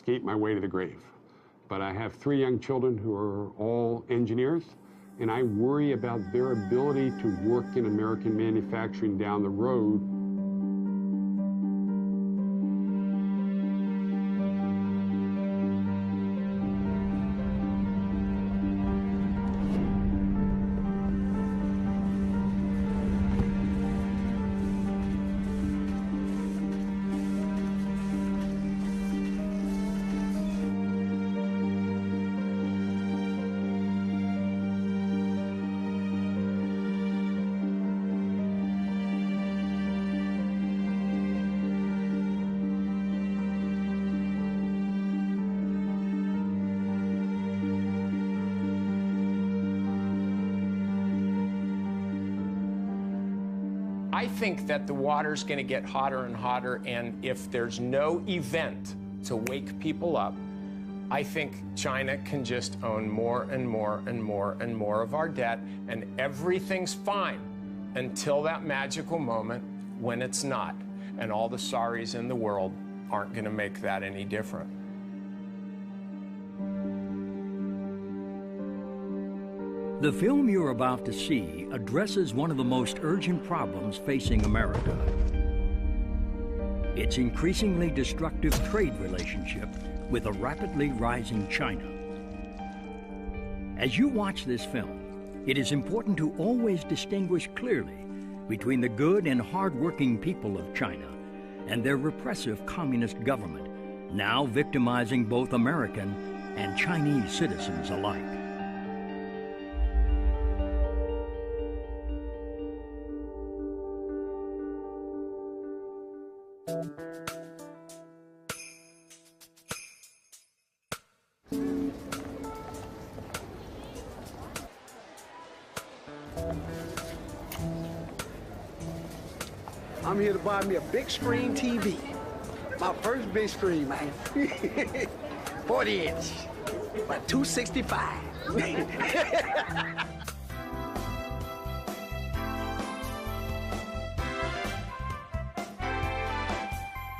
skate my way to the grave. But I have 3 young children who are all engineers, and I worry about their ability to work in American manufacturing down the road. I think that the water's going to get hotter and hotter, and if there's no event to wake people up, I think China can just own more and more and more and more of our debt, and everything's fine until that magical moment when it's not, and all the sorries in the world aren't going to make that any different. The film you're about to see addresses one of the most urgent problems facing America. Its increasingly destructive trade relationship with a rapidly rising China. As you watch this film, it is important to always distinguish clearly between the good and hard-working people of China and their repressive communist government, now victimizing both American and Chinese citizens alike. I'm here to buy me a big screen TV. My first big screen, man. 40 inch, about 265.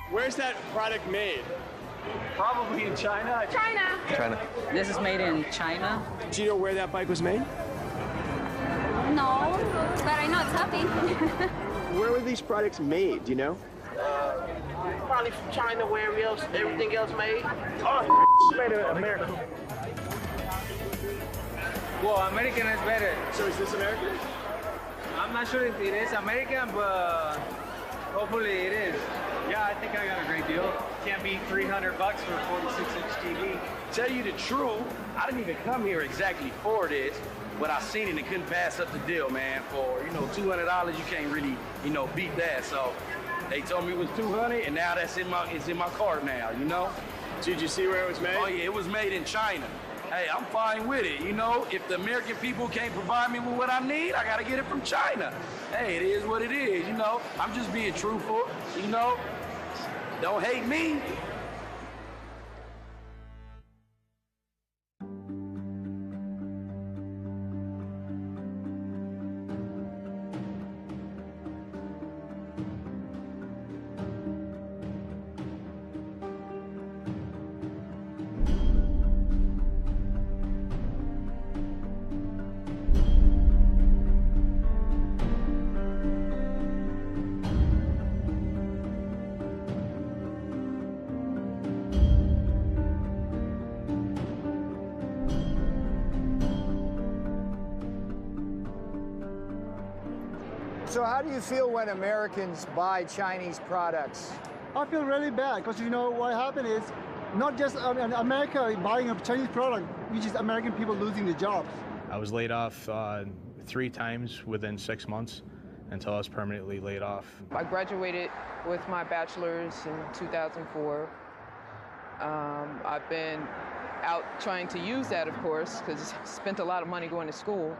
Where's that product made? Probably in China. China. This is made in China. Do you know where that bike was made? No, but I know it's happy. Where were these products made, do you know? Probably from China, where else, everything else made. Oh, made in America. Well, American is better. So is this American? I'm not sure if it is American, but hopefully it is. Yeah, I think I got a great deal. Can't beat $300 for a 46-inch TV. Tell you the truth, I didn't even come here exactly for this, but I seen it and couldn't pass up the deal, man. For, $200, you can't really, beat that. So they told me it was $200, and now it's in my cart now, Did you see where it was made? Oh, yeah, it was made in China. Hey, I'm fine with it, If the American people can't provide me with what I need, I got to get it from China. Hey, it is what it is, I'm just being truthful, Don't hate me. So how do you feel when Americans buy Chinese products? I feel really bad because what happened is not just America buying a Chinese product, which is American people losing their jobs. I was laid off 3 times within 6 months until I was permanently laid off. I graduated with my bachelor's in 2004. I've been out trying to use that, of course, because I spent a lot of money going to school.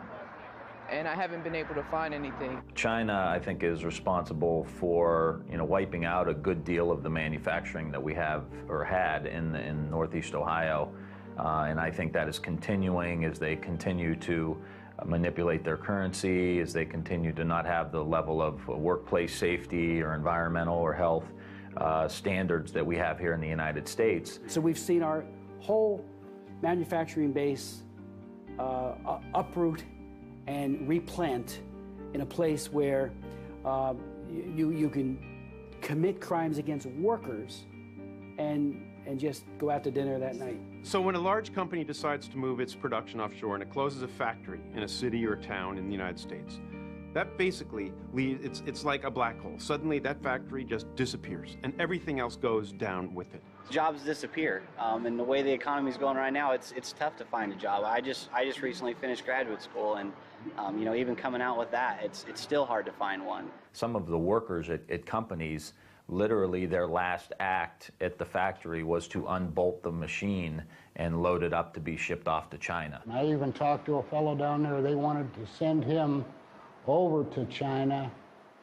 And I haven't been able to find anything. China, I think, is responsible for, wiping out a good deal of the manufacturing that we have or had in Northeast Ohio. And I think that is continuing as they continue to manipulate their currency, as they continue to not have the level of workplace safety or environmental or health standards that we have here in the United States. So we've seen our whole manufacturing base uproot and replant in a place where you can commit crimes against workers and just go out to dinner that night. So when a large company decides to move its production offshore and it closes a factory in a city or a town in the United States, that basically leaves, it's like a black hole. Suddenly that factory just disappears and everything else goes down with it. Jobs disappear, and the way the economy is going right now, it's tough to find a job. I just recently finished graduate school, and you know, even coming out with that, it's still hard to find one. Some of the workers at companies, literally their last act at the factory was to unbolt the machine and load it up to be shipped off to China. I even talked to a fellow down there. They wanted to send him over to China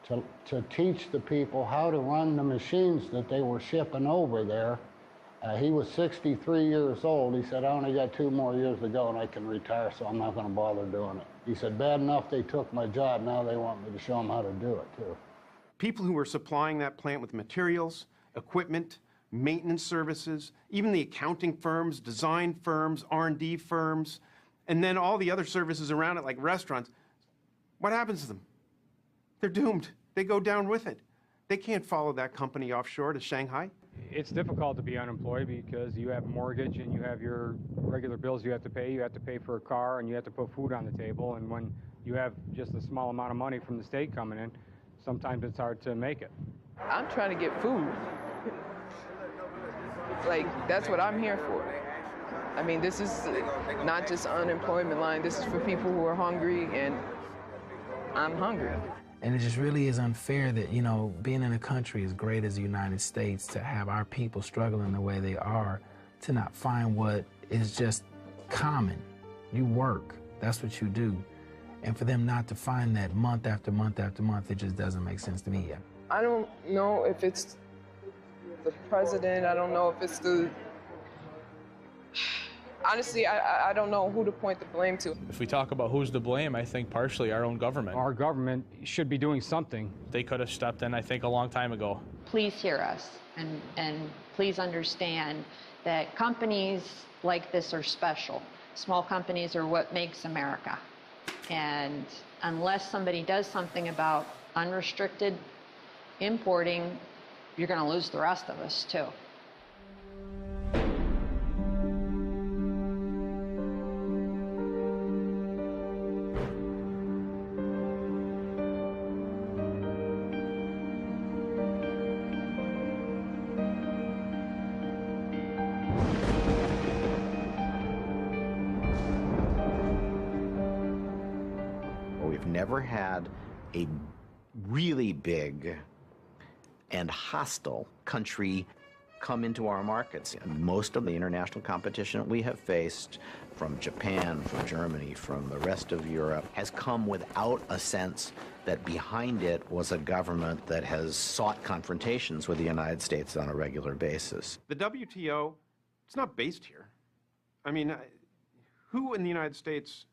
to teach the people how to run the machines that they were shipping over there. He was 63 years old. He said, I only got 2 more years to go and I can retire, so I'm not going to bother doing it. He said, bad enough they took my job, now they want me to show them how to do it, too. People who were supplying that plant with materials, equipment, maintenance services, even the accounting firms, design firms, R&D firms, and then all the other services around it like restaurants, what happens to them? They're doomed. They go down with it. They can't follow that company offshore to Shanghai. It's difficult to be unemployed because you have a mortgage and you have your regular bills you have to pay. You have to pay for a car and you have to put food on the table. And when you have just a small amount of money from the state coming in, sometimes it's hard to make it. I'm trying to get food. Like, that's what I'm here for. I mean, this is not just unemployment line. This is for people who are hungry, and I'm hungry. And it just really is unfair that, you know, being in a country as great as the United States, to have our people struggling the way they are, to not find what is just common. You work, that's what you do. And for them not to find that month after month after month, it just doesn't make sense to me yet. I don't know if it's the president, I don't know if it's the... Honestly, I don't know who to point the blame to. If we talk about who's to blame, I think partially our own government. Our government should be doing something. They could have stepped in, I think, a long time ago. Please hear us and please understand that companies like this are special. Small companies are what makes America. And unless somebody does something about unrestricted importing, you're going to lose the rest of us, too. Never had a really big and hostile country come into our markets. Most of the international competition we have faced from Japan, from Germany, from the rest of Europe has come without a sense that behind it was a government that has sought confrontations with the United States on a regular basis. The WTO, it's not based here. I mean, who in the United States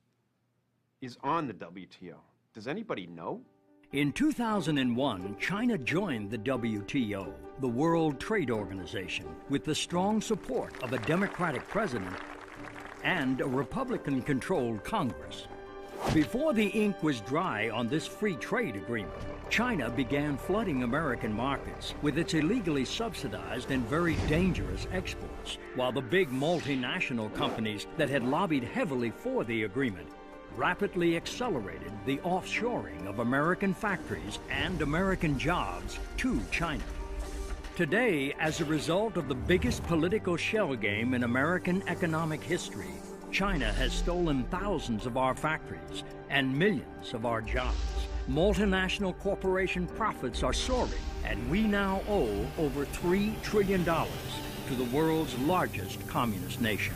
is on the WTO? Does anybody know? In 2001, China joined the WTO, the World Trade Organization, with the strong support of a Democratic president and a Republican-controlled Congress. Before the ink was dry on this free trade agreement, China began flooding American markets with its illegally subsidized and very dangerous exports, while the big multinational companies that had lobbied heavily for the agreement rapidly accelerated the offshoring of American factories and American jobs to China. Today, as a result of the biggest political shell game in American economic history, China has stolen thousands of our factories and millions of our jobs. Multinational corporation profits are soaring, and we now owe over $3 trillion to the world's largest communist nation.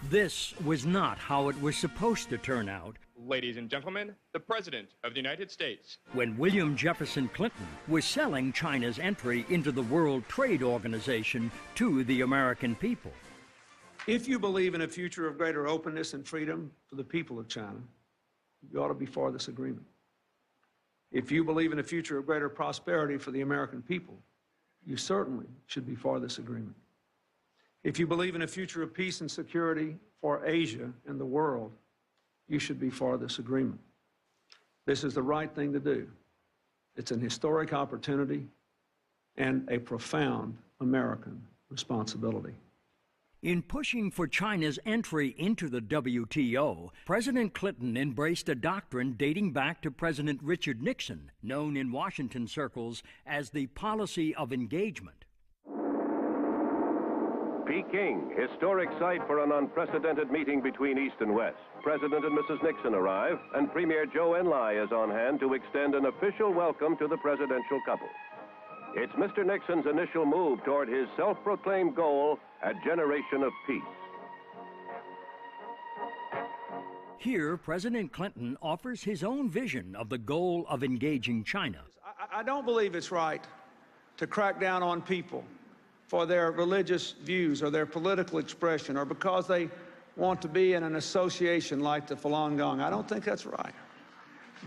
This was not how it was supposed to turn out. Ladies and gentlemen, the President of the United States. When William Jefferson Clinton was selling China's entry into the World Trade Organization to the American people. If you believe in a future of greater openness and freedom for the people of China, you ought to be for this agreement. If you believe in a future of greater prosperity for the American people, you certainly should be for this agreement. If you believe in a future of peace and security for Asia and the world, you should be for this agreement. This is the right thing to do. It's an historic opportunity and a profound American responsibility. In pushing for China's entry into the WTO, President Clinton embraced a doctrine dating back to President Richard Nixon, known in Washington circles as the policy of engagement. Peking, historic site for an unprecedented meeting between East and West. President and Mrs. Nixon arrive, and Premier Zhou Enlai is on hand to extend an official welcome to the presidential couple. It's Mr. Nixon's initial move toward his self-proclaimed goal, a generation of peace. Here, President Clinton offers his own vision of the goal of engaging China. I don't believe it's right to crack down on people for their religious views or their political expression or because they want to be in an association like the Falun Gong. I don't think that's right.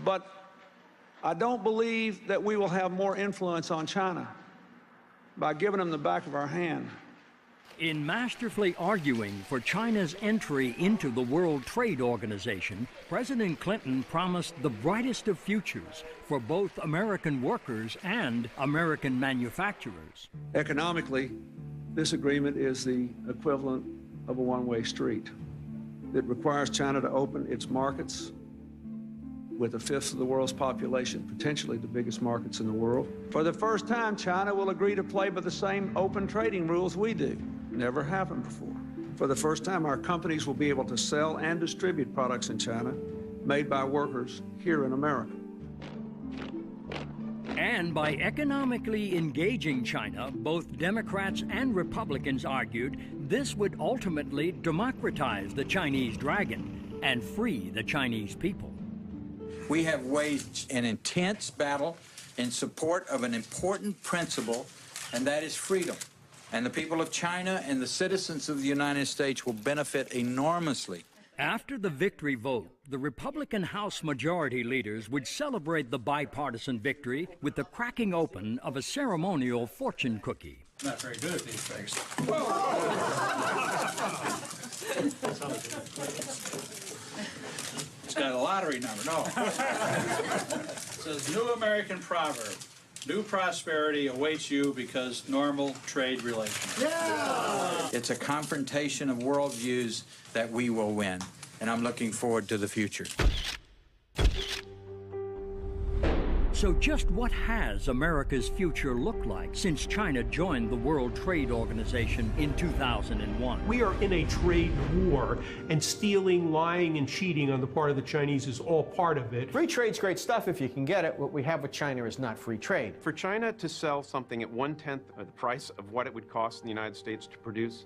But I don't believe that we will have more influence on China by giving them the back of our hand. In masterfully arguing for China's entry into the World Trade Organization, President Clinton promised the brightest of futures for both American workers and American manufacturers. Economically, this agreement is the equivalent of a one-way street. It requires China to open its markets with a fifth of the world's population, potentially the biggest markets in the world. For the first time, China will agree to play by the same open trading rules we do. Never happened before. For the first time, our companies will be able to sell and distribute products in China made by workers here in America. And by economically engaging China, both Democrats and Republicans argued this would ultimately democratize the Chinese dragon and free the Chinese people. We have waged an intense battle in support of an important principle, and that is freedom. And the people of China and the citizens of the United States will benefit enormously. After the victory vote, the Republican House Majority Leaders would celebrate the bipartisan victory with the cracking open of a ceremonial fortune cookie. Not very good at these things. It's got a lottery number, no. It says, new American proverb. New prosperity awaits you because normal trade relations. Yeah! It's a confrontation of worldviews that we will win, and I'm looking forward to the future. So just what has America's future looked like since China joined the World Trade Organization in 2001? We are in a trade war, and stealing, lying, and cheating on the part of the Chinese is all part of it. Free trade's great stuff if you can get it. What we have with China is not free trade. For China to sell something at 1/10 of the price of what it would cost in the United States to produce,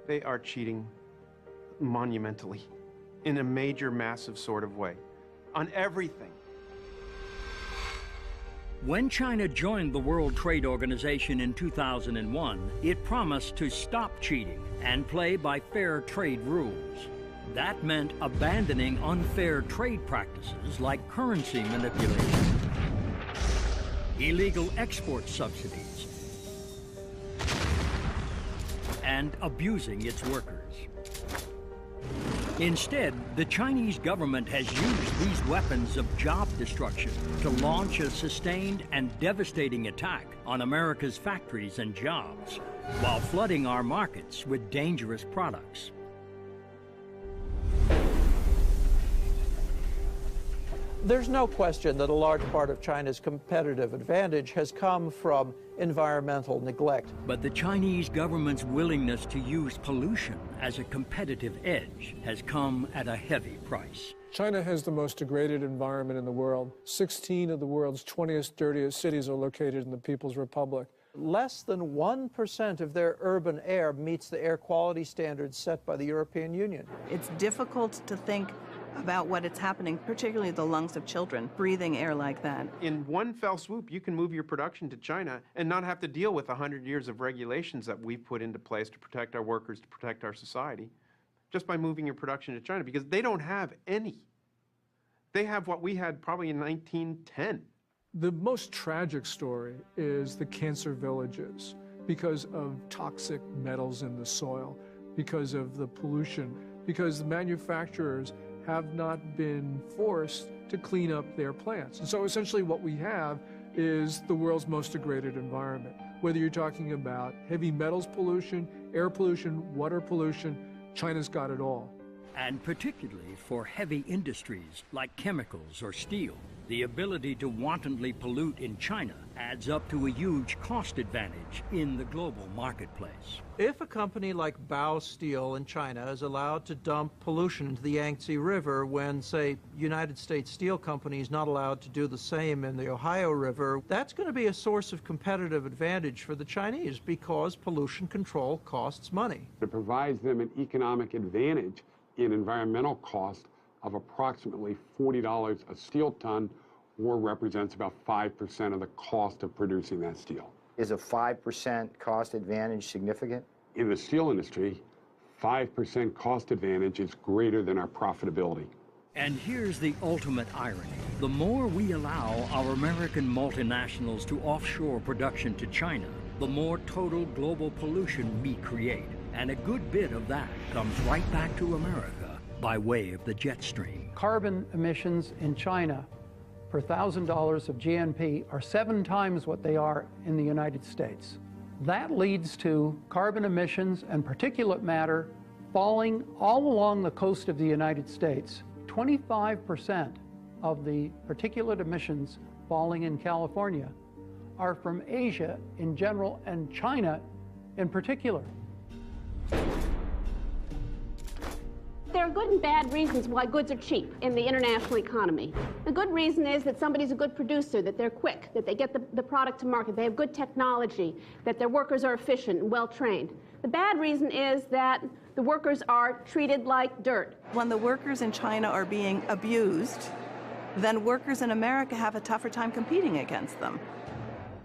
they are cheating monumentally in a major, massive sort of way on everything. When China joined the World Trade Organization in 2001, it promised to stop cheating and play by fair trade rules. That meant abandoning unfair trade practices like currency manipulation, illegal export subsidies, and abusing its workers. Instead, the Chinese government has used these weapons of job destruction to launch a sustained and devastating attack on America's factories and jobs, while flooding our markets with dangerous products. There's no question that a large part of China's competitive advantage has come from environmental neglect. But the Chinese government's willingness to use pollution as a competitive edge has come at a heavy price. China has the most degraded environment in the world. 16 of the world's 20th, dirtiest cities are located in the People's Republic. Less than 1% of their urban air meets the air quality standards set by the European Union. It's difficult to think about what is happening, particularly the lungs of children, breathing air like that. In one fell swoop, you can move your production to China and not have to deal with 100 years of regulations that we've put into place to protect our workers, to protect our society, just by moving your production to China, because they don't have any. They have what we had probably in 1910. The most tragic story is the cancer villages because of toxic metals in the soil, because of the pollution, because the manufacturers have not been forced to clean up their plants. And so essentially what we have is the world's most degraded environment. Whether you're talking about heavy metals pollution, air pollution, water pollution, China's got it all. And particularly for heavy industries like chemicals or steel, the ability to wantonly pollute in China adds up to a huge cost advantage in the global marketplace. If a company like Bao Steel in China is allowed to dump pollution into the Yangtze River when, say, United States Steel Company is not allowed to do the same in the Ohio River, that's going to be a source of competitive advantage for the Chinese because pollution control costs money. It provides them an economic advantage in environmental cost of approximately $40 a steel ton, or represents about 5% of the cost of producing that steel. Is a 5% cost advantage significant? In the steel industry, 5% cost advantage is greater than our profitability. And here's the ultimate irony. The more we allow our American multinationals to offshore production to China, the more total global pollution we create. And a good bit of that comes right back to America by way of the jet stream. Carbon emissions in China per $1,000 of GNP are 7 times what they are in the United States. That leads to carbon emissions and particulate matter falling all along the coast of the United States. 25% of the particulate emissions falling in California are from Asia in general and China in particular. There are good and bad reasons why goods are cheap in the international economy. The good reason is that somebody's a good producer, that they're quick, that they get the product to market, they have good technology, that their workers are efficient and well-trained. The bad reason is that the workers are treated like dirt. When the workers in China are being abused, then workers in America have a tougher time competing against them.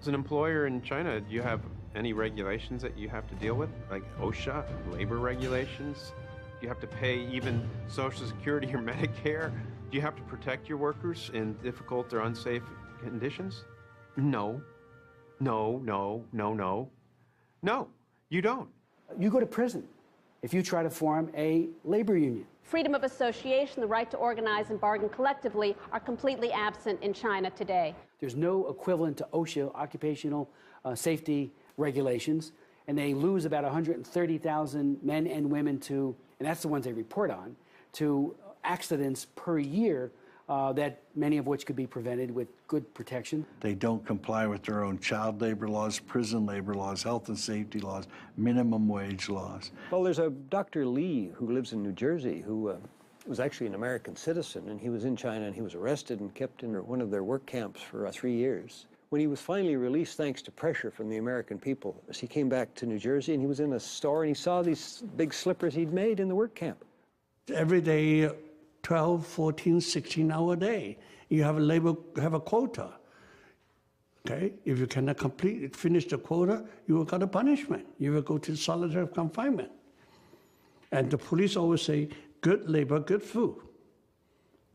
As an employer in China, do you have any regulations that you have to deal with, like OSHA, labor regulations? Do you have to pay even Social Security or Medicare? Do you have to protect your workers in difficult or unsafe conditions? No. No, no, no, no. No, you don't. You go to prison if you try to form a labor union. Freedom of association, the right to organize and bargain collectively are completely absent in China today. There's no equivalent to OSHA, occupational safety regulations, and they lose about 130,000 men and women to, and that's the ones they report on, to accidents per year that many of which could be prevented with good protection. They don't comply with their own child labor laws, prison labor laws, health and safety laws, minimum wage laws. Well, there's a Dr. Lee who lives in New Jersey who was actually an American citizen, and he was in China and he was arrested and kept in one of their work camps for 3 years. When he was finally released, thanks to pressure from the American people, he came back to New Jersey and he was in a store and he saw these big slippers he'd made in the work camp. Every day, 12, 14, 16 hour a day, you have a quota. Okay, if you cannot finish the quota, you will get a punishment. You will go to solitary confinement. And the police always say, good labor, good food.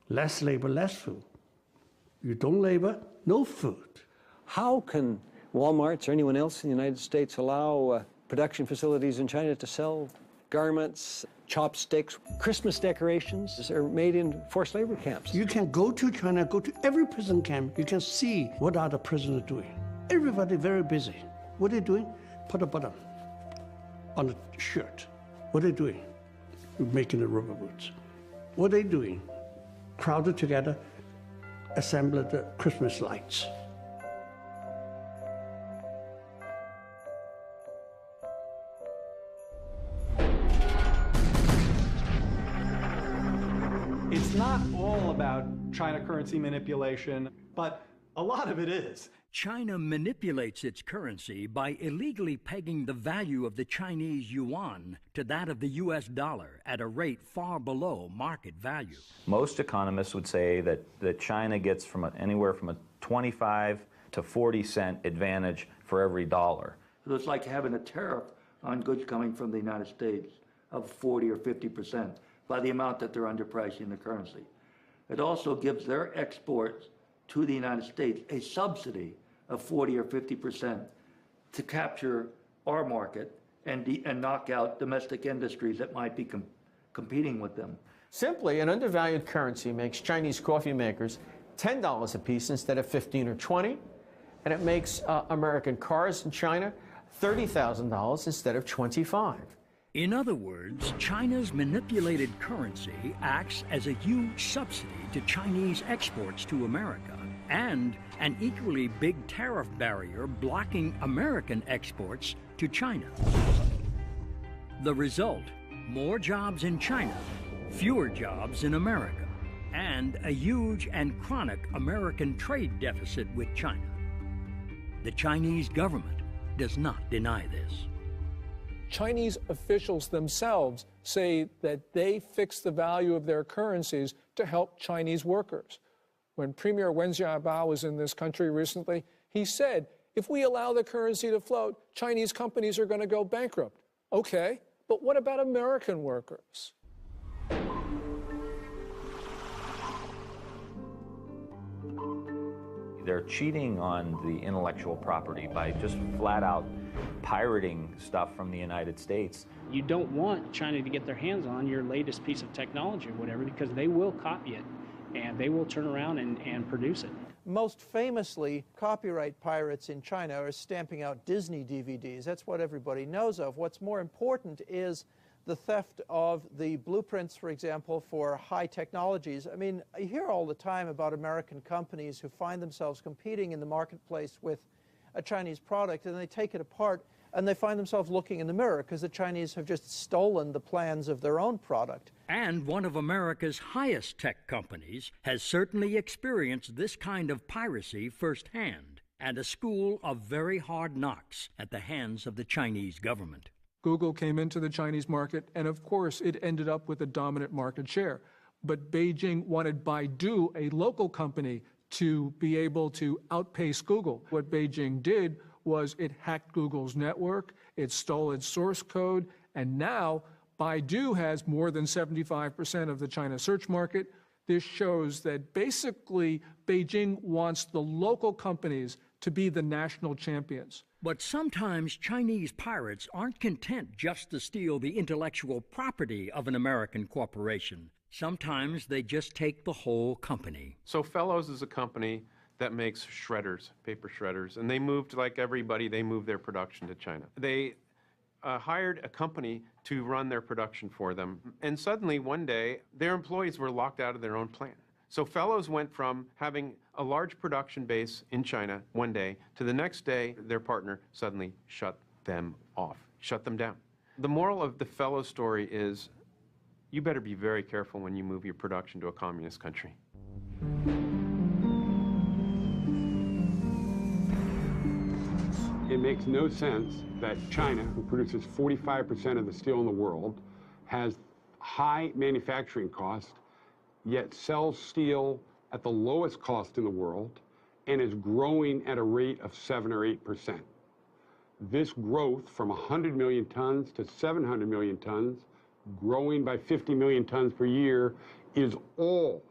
Less labor, less food. You don't labor, no food. How can Walmarts or anyone else in the United States allow production facilities in China to sell garments, chopsticks, Christmas decorations that are made in forced labor camps? You can go to China, go to every prison camp, you can see what are the prisoners doing. Everybody very busy. What are they doing? Put a button on the shirt. What are they doing? Making the rubber boots. What are they doing? Crowded together, assemble the Christmas lights. It's not all about China currency manipulation, but a lot of it is. China manipulates its currency by illegally pegging the value of the Chinese yuan to that of the US dollar at a rate far below market value. Most economists would say that China gets anywhere from a 25 to 40 cent advantage for every dollar. So it's like having a tariff on goods coming from the United States of 40 or 50% by the amount that they're underpricing the currency. It also gives their exports to the United States a subsidy of 40 or 50% to capture our market and knock out domestic industries that might be competing with them. Simply, an undervalued currency makes Chinese coffee makers $10 a piece instead of 15 or 20, and it makes American cars in China $30,000 instead of 25. In other words, China's manipulated currency acts as a huge subsidy to Chinese exports to America and an equally big tariff barrier blocking American exports to China. The result, more jobs in China, fewer jobs in America, and a huge and chronic American trade deficit with China. The Chinese government does not deny this. Chinese officials themselves say that they fix the value of their currencies to help Chinese workers. When Premier Wen Jiabao was in this country recently, he said, if we allow the currency to float, Chinese companies are going to go bankrupt. Okay, but what about American workers? They're cheating on the intellectual property by just flat out pirating stuff from the United States. You don't want China to get their hands on your latest piece of technology or whatever, because they will copy it and they will turn around and produce it. Most famously, copyright pirates in China are stamping out Disney DVDs. That's what everybody knows of. What's more important is the theft of the blueprints, for example, for high technologies. I mean, I hear all the time about American companies who find themselves competing in the marketplace with a Chinese product, and they take it apart, and they find themselves looking in the mirror because the Chinese have just stolen the plans of their own product. And one of America's highest tech companies has certainly experienced this kind of piracy firsthand, and a school of very hard knocks at the hands of the Chinese government. Google came into the Chinese market, and of course, it ended up with a dominant market share. But Beijing wanted Baidu, a local company, to be able to outpace Google. What Beijing did was it hacked Google's network, it stole its source code, and now Baidu has more than 75% of the China search market. This shows that basically Beijing wants the local companies to be the national champions. But sometimes Chinese pirates aren't content just to steal the intellectual property of an American corporation. Sometimes they just take the whole company. So Fellows is a company that makes shredders, paper shredders, and they moved, like everybody, they moved their production to China. They hired a company to run their production for them, and suddenly one day their employees were locked out of their own plant. So Fellows went from having a large production base in China one day to the next day their partner suddenly shut them off, shut them down. The moral of the Fellows story is you better be very careful when you move your production to a communist country. It makes no sense that China, who produces 45% of the steel in the world, has high manufacturing costs, yet sells steel at the lowest cost in the world and is growing at a rate of 7 or 8%. This growth from 100 million tons to 700 million tons, growing by 50 million tons per year, is all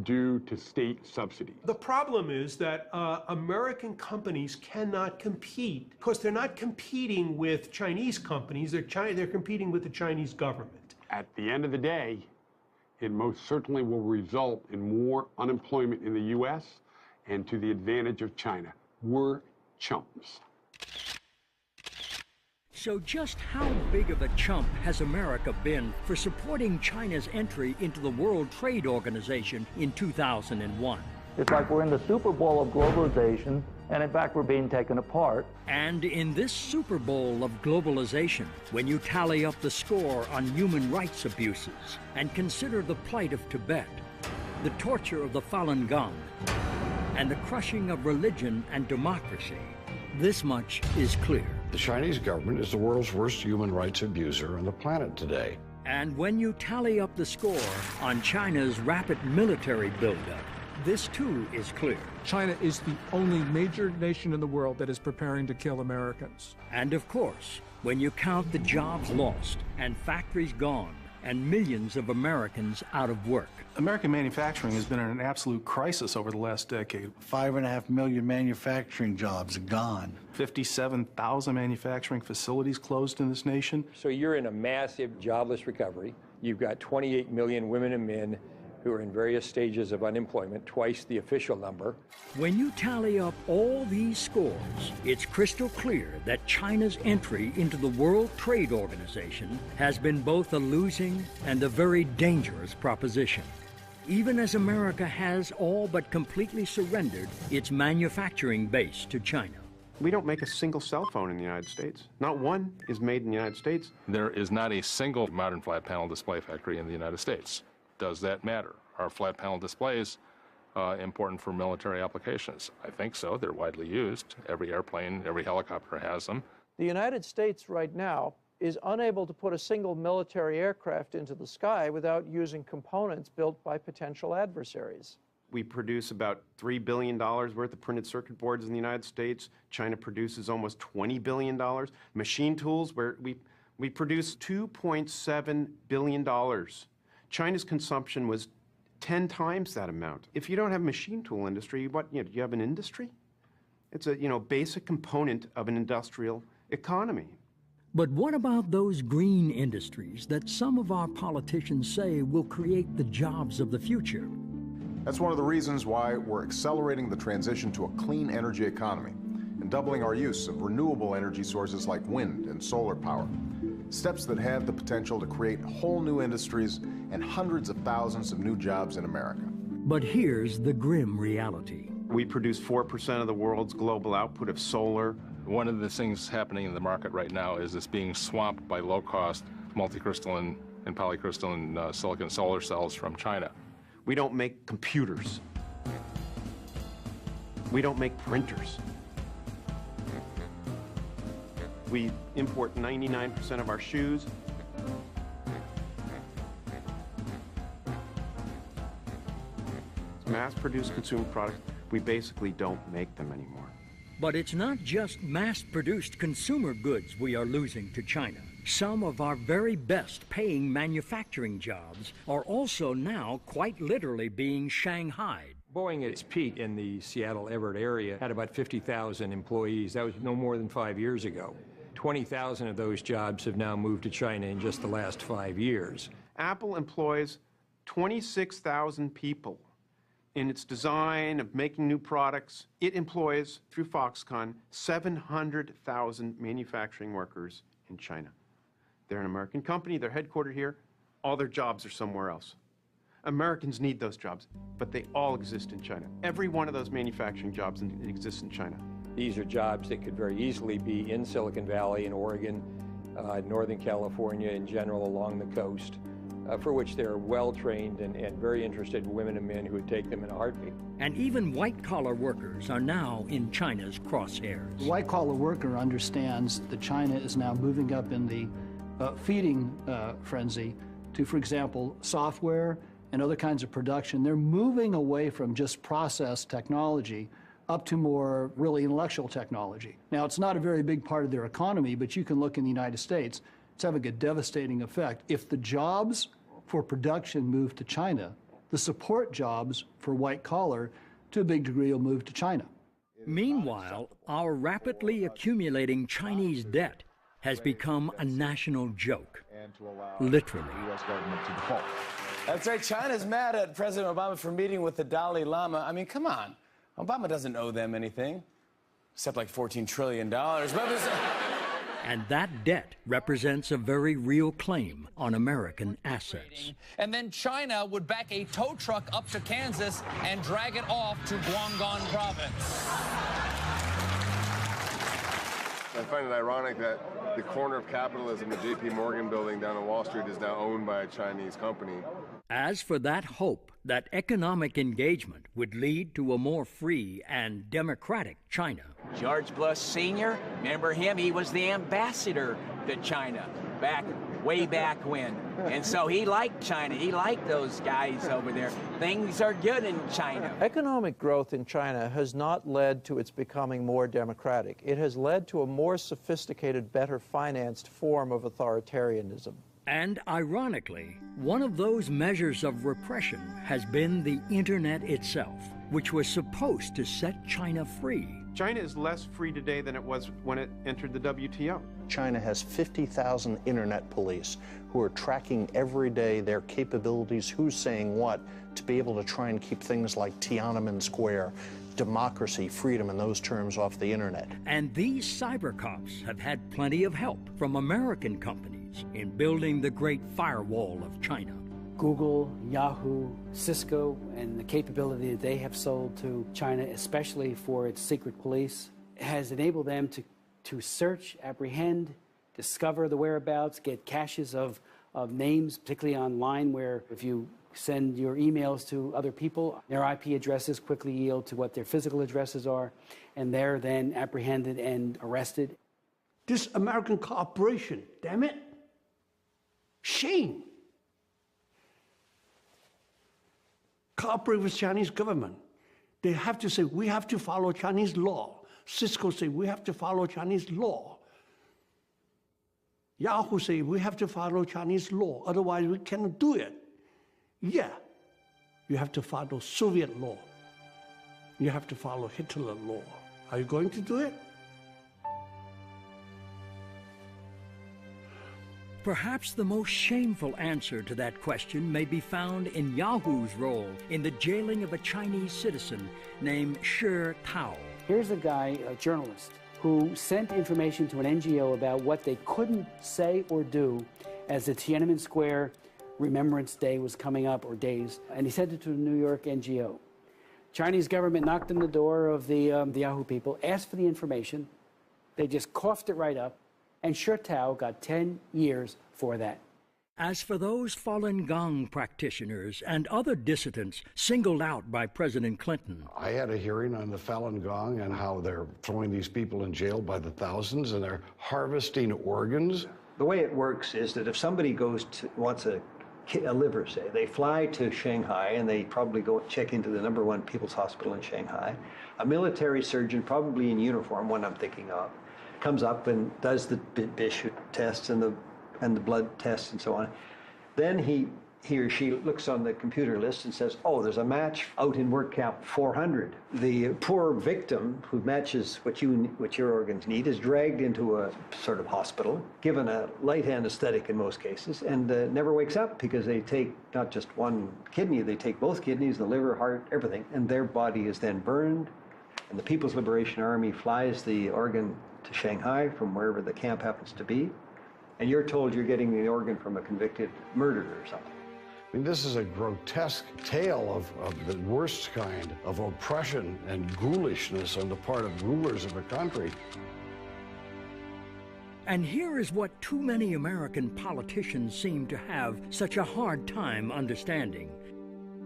due to state subsidies. The problem is that American companies cannot compete because they're not competing with Chinese companies, they're competing with the Chinese government. At the end of the day, it most certainly will result in more unemployment in the U.S. and to the advantage of China. We're chumps. So just how big of a chump has America been for supporting China's entry into the World Trade Organization in 2001? It's like we're in the Super Bowl of globalization, and in fact, we're being taken apart. And in this Super Bowl of globalization, when you tally up the score on human rights abuses and consider the plight of Tibet, the torture of the Falun Gong, and the crushing of religion and democracy, this much is clear. The Chinese government is the world's worst human rights abuser on the planet today. And when you tally up the score on China's rapid military buildup, this too is clear. China is the only major nation in the world that is preparing to kill Americans. And of course, when you count the jobs lost and factories gone and millions of Americans out of work. American manufacturing has been in an absolute crisis over the last decade. 5.5 million manufacturing jobs gone. 57,000 manufacturing facilities closed in this nation. So you're in a massive jobless recovery. You've got 28 million women and men who are in various stages of unemployment, twice the official number. When you tally up all these scores, it's crystal clear that China's entry into the World Trade Organization has been both a losing and a very dangerous proposition. Even as America has all but completely surrendered its manufacturing base to China. We don't make a single cell phone in the United States. Not one is made in the United States. There is not a single modern flat panel display factory in the United States. Does that matter? Are flat panel displays important for military applications? I think so. They're widely used. Every airplane, every helicopter has them. The United States right now is unable to put a single military aircraft into the sky without using components built by potential adversaries. We produce about $3 billion worth of printed circuit boards in the United States. China produces almost $20 billion. Machine tools, where we produce $2.7 billion. China's consumption was 10 times that amount. If you don't have a machine tool industry, what, do you have an industry? It's a, basic component of an industrial economy. But what about those green industries that some of our politicians say will create the jobs of the future? That's one of the reasons why we're accelerating the transition to a clean energy economy and doubling our use of renewable energy sources like wind and solar power. Steps that have the potential to create whole new industries and hundreds of thousands of new jobs in America. But here's the grim reality. We produce 4% of the world's global output of solar. One of the things happening in the market right now is it's being swamped by low-cost multicrystalline and polycrystalline silicon solar cells from China. We don't make computers. We don't make printers. We import 99% of our shoes. Mass-produced consumer products, we basically don't make them anymore. But it's not just mass-produced consumer goods we are losing to China. Some of our very best paying manufacturing jobs are also now quite literally being shanghaied. Boeing at its peak in the Seattle-Everett area had about 50,000 employees. That was no more than 5 years ago. 20,000 of those jobs have now moved to China in just the last 5 years. Apple employs 26,000 people in its design of making new products. It employs, through Foxconn, 700,000 manufacturing workers in China. They're an American company, they're headquartered here, all their jobs are somewhere else. Americans need those jobs, but they all exist in China. Every one of those manufacturing jobs exists in China. These are jobs that could very easily be in Silicon Valley, in Oregon, Northern California in general, along the coast, for which there are well-trained and very interested women and men who would take them in a heartbeat. And even white-collar workers are now in China's crosshairs. The white-collar worker understands that China is now moving up in the feeding frenzy to, for example, software and other kinds of production. They're moving away from just process technology up to more really intellectual technology. Now, it's not a very big part of their economy, but you can look in the United States, it's having a devastating effect. If the jobs for production move to China, the support jobs for white collar, to a big degree, will move to China. Meanwhile, our rapidly accumulating Chinese debt has become a national joke, literally. That's right, China's mad at President Obama for meeting with the Dalai Lama. I mean, come on. Obama doesn't owe them anything, except like $14 trillion. And that debt represents a very real claim on American assets. And then China would back a tow truck up to Kansas and drag it off to Guangdong province. I find it ironic that the corner of capitalism, the J.P. Morgan building down on Wall Street, is now owned by a Chinese company. As for that hope that economic engagement would lead to a more free and democratic China. George Bush Sr., remember him? He was the ambassador to China way back when. And so he liked China. He liked those guys over there. Things are good in China. Economic growth in China has not led to its becoming more democratic. It has led to a more sophisticated, better financed form of authoritarianism. And ironically, one of those measures of repression has been the internet itself, which was supposed to set China free. China is less free today than it was when it entered the WTO. China has 50,000 internet police who are tracking every day their capabilities, who's saying what, to be able to try and keep things like Tiananmen Square, democracy, freedom, and those terms off the internet. And these cyber cops have had plenty of help from American companies in building the Great Firewall of China. Google, Yahoo, Cisco, and the capability that they have sold to China, especially for its secret police, has enabled them to search, apprehend, discover the whereabouts, get caches of names, particularly online, where if you send your emails to other people, their IP addresses quickly yield to what their physical addresses are, and they're then apprehended and arrested. This American corporation, damn it. Shame. Cooperate with Chinese government. They have to say, we have to follow Chinese law. Cisco say, we have to follow Chinese law. Yahoo say, we have to follow Chinese law, otherwise we cannot do it. Yeah, you have to follow Soviet law. You have to follow Hitler law. Are you going to do it? Perhaps the most shameful answer to that question may be found in Yahoo's role in the jailing of a Chinese citizen named Shi Tao. Here's a guy, a journalist, who sent information to an NGO about what they couldn't say or do as the Tiananmen Square Remembrance Day was coming up, or days, and he sent it to a New York NGO. Chinese government knocked on the door of the Yahoo people, asked for the information. They just coughed it right up, and Shi Tao got 10 years for that. As for those Falun Gong practitioners and other dissidents singled out by President Clinton, I had a hearing on the Falun Gong and how they're throwing these people in jail by the thousands and they're harvesting organs. The way it works is that if somebody wants a liver, say, they fly to Shanghai and they probably go check into the #1 People's Hospital in Shanghai. A military surgeon, probably in uniform, one I'm thinking of, comes up and does the Bishop tests and the blood tests and so on. Then he or she looks on the computer list and says, oh, there's a match out in work camp 400. The poor victim who matches what your organs need is dragged into a sort of hospital, given a light anesthetic in most cases, and never wakes up because they take not just one kidney, they take both kidneys, the liver, heart, everything, and their body is then burned, and the People's Liberation Army flies the organ to Shanghai from wherever the camp happens to be, and you're told you're getting the organ from a convicted murderer or something. I mean, this is a grotesque tale of the worst kind of oppression and ghoulishness on the part of rulers of a country. And here is what too many American politicians seem to have such a hard time understanding.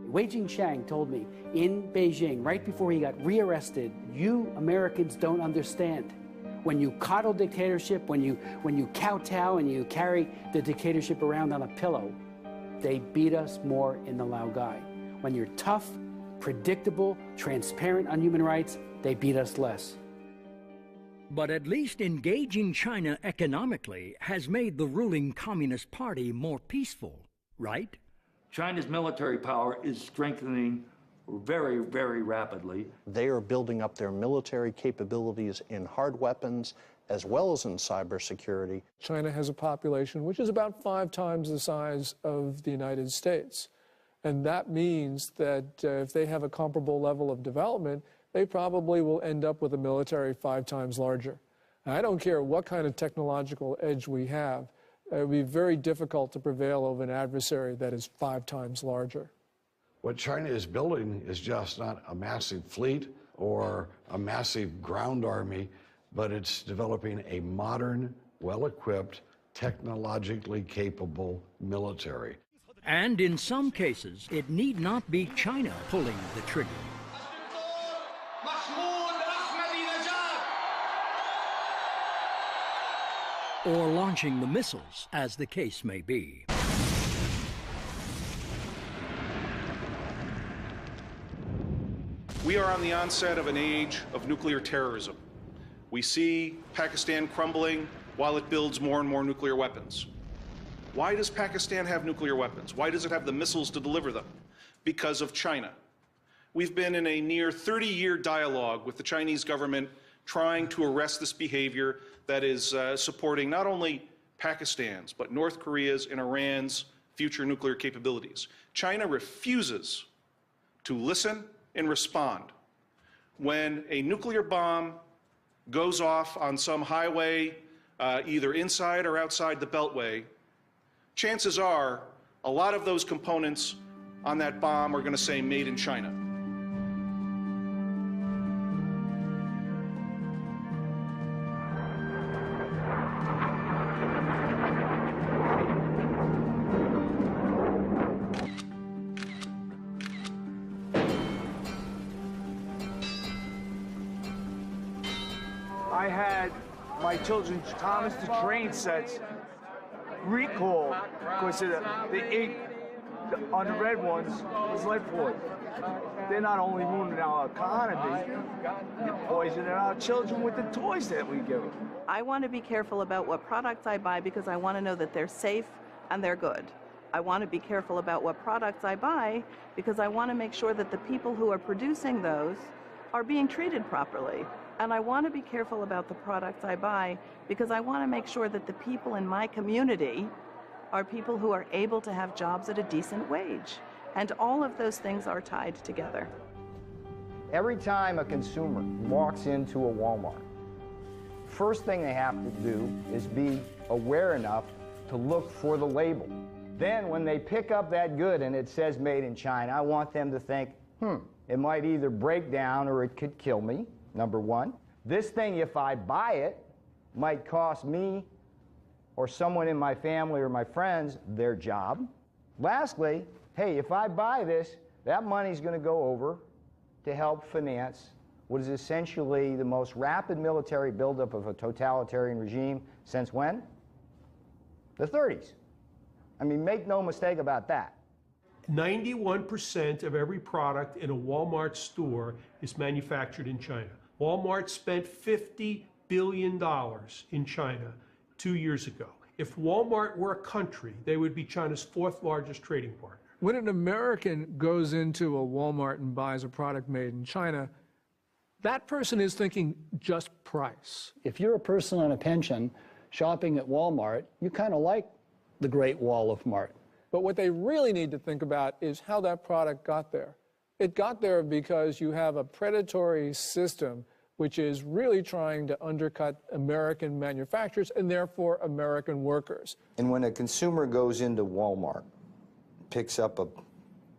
Wei Jingsheng told me in Beijing, right before he got rearrested, you Americans don't understand. When you coddle dictatorship, when you kowtow and you carry the dictatorship around on a pillow, they beat us more in the Laogai. When you're tough, predictable, transparent on human rights, they beat us less. But at least engaging China economically has made the ruling Communist Party more peaceful, right? China's military power is strengthening very, very rapidly. They are building up their military capabilities in hard weapons as well as in cybersecurity. China has a population which is about 5 times the size of the United States. And that means that if they have a comparable level of development, they probably will end up with a military 5 times larger. And I don't care what kind of technological edge we have, it would be very difficult to prevail over an adversary that is 5 times larger. What China is building is just not a massive fleet or a massive ground army, but it's developing a modern, well-equipped, technologically capable military. And in some cases, it need not be China pulling the trigger. Or launching the missiles, as the case may be. We are on the onset of an age of nuclear terrorism. We see Pakistan crumbling while it builds more and more nuclear weapons. Why does Pakistan have nuclear weapons? Why does it have the missiles to deliver them? Because of China. We've been in a near 30-year dialogue with the Chinese government trying to arrest this behavior that is supporting not only Pakistan's, but North Korea's and Iran's future nuclear capabilities. China refuses to listen and respond. When a nuclear bomb goes off on some highway, either inside or outside the Beltway, chances are a lot of those components on that bomb are going to say made in China. I had my children's Thomas the Train sets recalled because the ink on the red ones was lead poison. They're not only ruining our economy, they're poisoning our children with the toys that we give them. I want to be careful about what products I buy because I want to know that they're safe and they're good. I want to be careful about what products I buy because I want to make sure that the people who are producing those are being treated properly. And I want to be careful about the products I buy because I want to make sure that the people in my community are people who are able to have jobs at a decent wage. And all of those things are tied together. Every time a consumer walks into a Walmart, first thing they have to do is be aware enough to look for the label. Then when they pick up that good and it says made in China, I want them to think, it might either break down or it could kill me. Number one, this thing, if I buy it, might cost me or someone in my family or my friends their job. Lastly, hey, if I buy this, that money's going to go over to help finance what is essentially the most rapid military buildup of a totalitarian regime since when? The 30s. I mean, make no mistake about that. 91% of every product in a Walmart store is manufactured in China. Walmart spent $50 billion in China 2 years ago. If Walmart were a country, they would be China's fourth largest trading partner. When an American goes into a Walmart and buys a product made in China, that person is thinking just price. If you're a person on a pension shopping at Walmart, you kind of like the Great Wall of Mart. But what they really need to think about is how that product got there. It got there because you have a predatory system which is really trying to undercut American manufacturers and therefore American workers. And when a consumer goes into Walmart, picks up a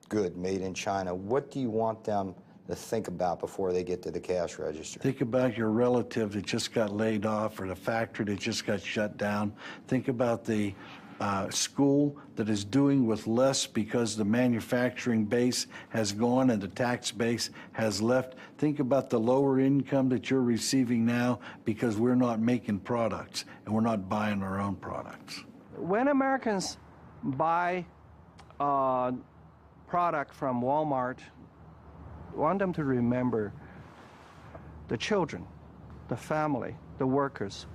good made in China, what do you want them to think about before they get to the cash register? Think about your relative that just got laid off or the factory that just got shut down. Think about the school that is doing with less because the manufacturing base has gone and the tax base has left. Think about the lower income that you're receiving now because we're not making products and we're not buying our own products. When Americans buy a product from Walmart, I want them to remember the children, the family, the workers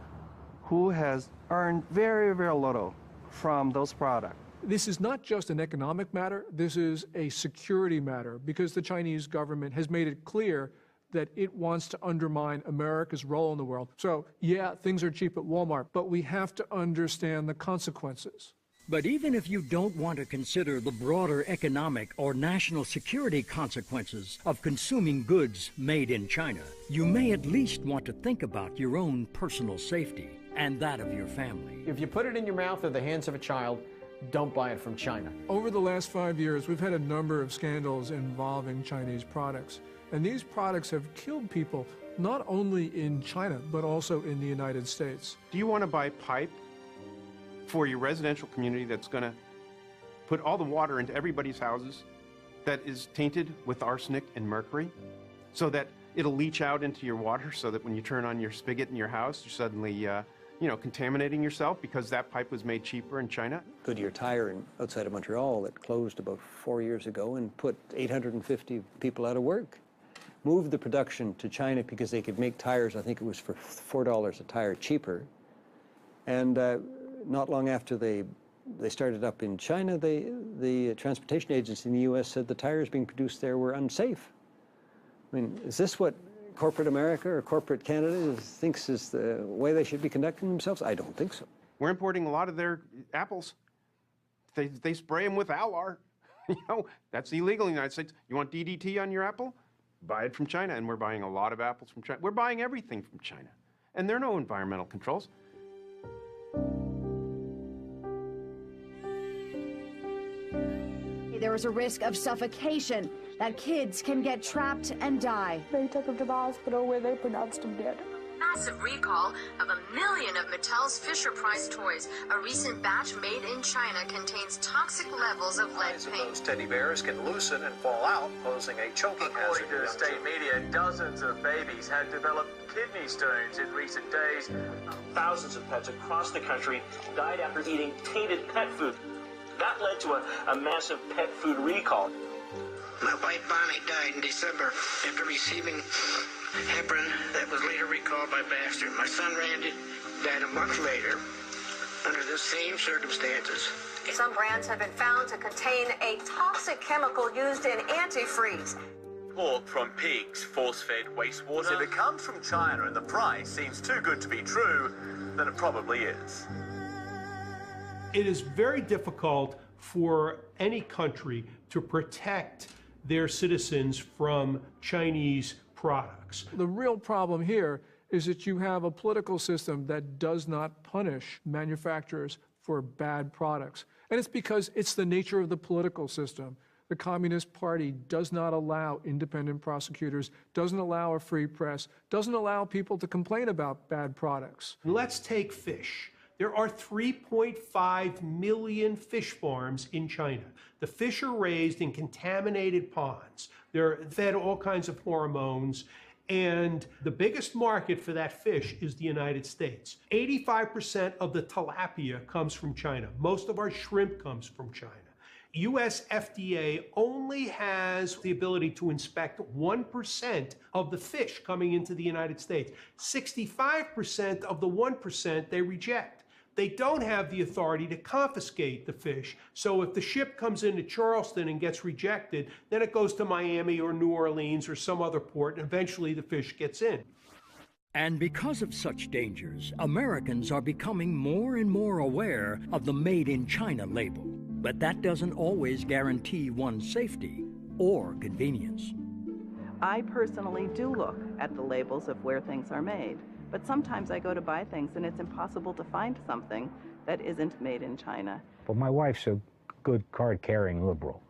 who has earned very, very little from those products. This is not just an economic matter, this is a security matter because the Chinese government has made it clear that it wants to undermine America's role in the world. So, yeah, things are cheap at Walmart, but we have to understand the consequences. But even if you don't want to consider the broader economic or national security consequences of consuming goods made in China, you may at least want to think about your own personal safety and that of your family. If you put it in your mouth or the hands of a child, don't buy it from China. Over the last 5 years, we've had a number of scandals involving Chinese products. And these products have killed people, not only in China, but also in the United States. Do you want to buy pipe for your residential community that's going to put all the water into everybody's houses that is tainted with arsenic and mercury so that it'll leach out into your water so that when you turn on your spigot in your house, you're suddenly contaminating yourself because that pipe was made cheaper in China? Goodyear Tire outside of Montreal that closed about 4 years ago and put 850 people out of work. Moved the production to China because they could make tires, I think it was for $4 a tire cheaper. And not long after they they started up in China, the transportation agency in the U.S. said the tires being produced there were unsafe. I mean, is this what corporate America or corporate Canada thinks is the way they should be conducting themselves? I don't think so. We're importing a lot of their apples. They spray them with Alar. You know, that's illegal in the United States. You want DDT on your apple? Buy it from China, and we're buying a lot of apples from China. We're buying everything from China, and there are no environmental controls. There is a risk of suffocation, that kids can get trapped and die. They took him to the hospital where they pronounced him dead. Massive recall of 1 million of Mattel's Fisher-Price toys. A recent batch made in China contains toxic levels of lead paint. Those teddy bears can loosen and fall out, posing a choking hazard. According to the state media, dozens of babies had developed kidney stones in recent days. Thousands of pets across the country died after eating tainted pet food. That led to a massive pet food recall. My wife Bonnie died in December after receiving heparin that was later recalled by Baxter. My son Randy died a month later under the same circumstances. Some brands have been found to contain a toxic chemical used in antifreeze. Pork from pigs, force-fed wastewater. If it comes from China and the price seems too good to be true, then it probably is. It is very difficult for any country to protect their citizens from Chinese products. The real problem here is that you have a political system that does not punish manufacturers for bad products. And it's because it's the nature of the political system. The Communist Party does not allow independent prosecutors, doesn't allow a free press, doesn't allow people to complain about bad products. Let's take fish. There are 3.5 million fish farms in China. The fish are raised in contaminated ponds. They're fed all kinds of hormones, and the biggest market for that fish is the United States. 85% of the tilapia comes from China. Most of our shrimp comes from China. US FDA only has the ability to inspect 1% of the fish coming into the United States. 65% of the 1% they reject. They don't have the authority to confiscate the fish. So if the ship comes into Charleston and gets rejected, then it goes to Miami or New Orleans or some other port, and eventually the fish gets in. And because of such dangers, Americans are becoming more and more aware of the Made in China label. But that doesn't always guarantee one's safety or convenience. I personally do look at the labels of where things are made. But sometimes I go to buy things and it's impossible to find something that isn't made in China. Well, my wife's a good card-carrying liberal.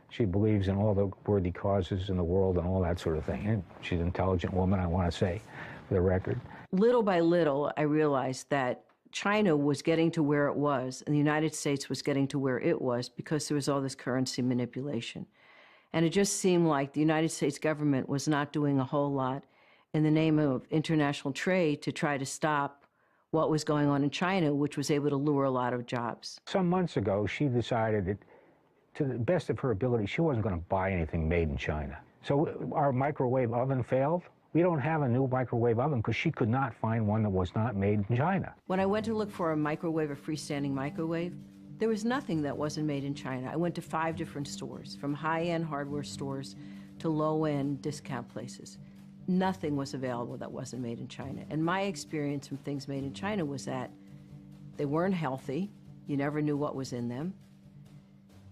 She believes in all the worthy causes in the world and all that sort of thing. And she's an intelligent woman, I want to say, for the record. Little by little, I realized that China was getting to where it was, and the United States was getting to where it was because there was all this currency manipulation. And it just seemed like the United States government was not doing a whole lot in the name of international trade to try to stop what was going on in China, which was able to lure a lot of jobs. Some months ago, she decided that, to the best of her ability, she wasn't going to buy anything made in China. So our microwave oven failed. We don't have a new microwave oven because she could not find one that was not made in China. When I went to look for a microwave, a freestanding microwave, there was nothing that wasn't made in China. I went to 5 different stores, from high-end hardware stores to low-end discount places. Nothing was available that wasn't made in China. And my experience from things made in China was that they weren't healthy. You never knew what was in them.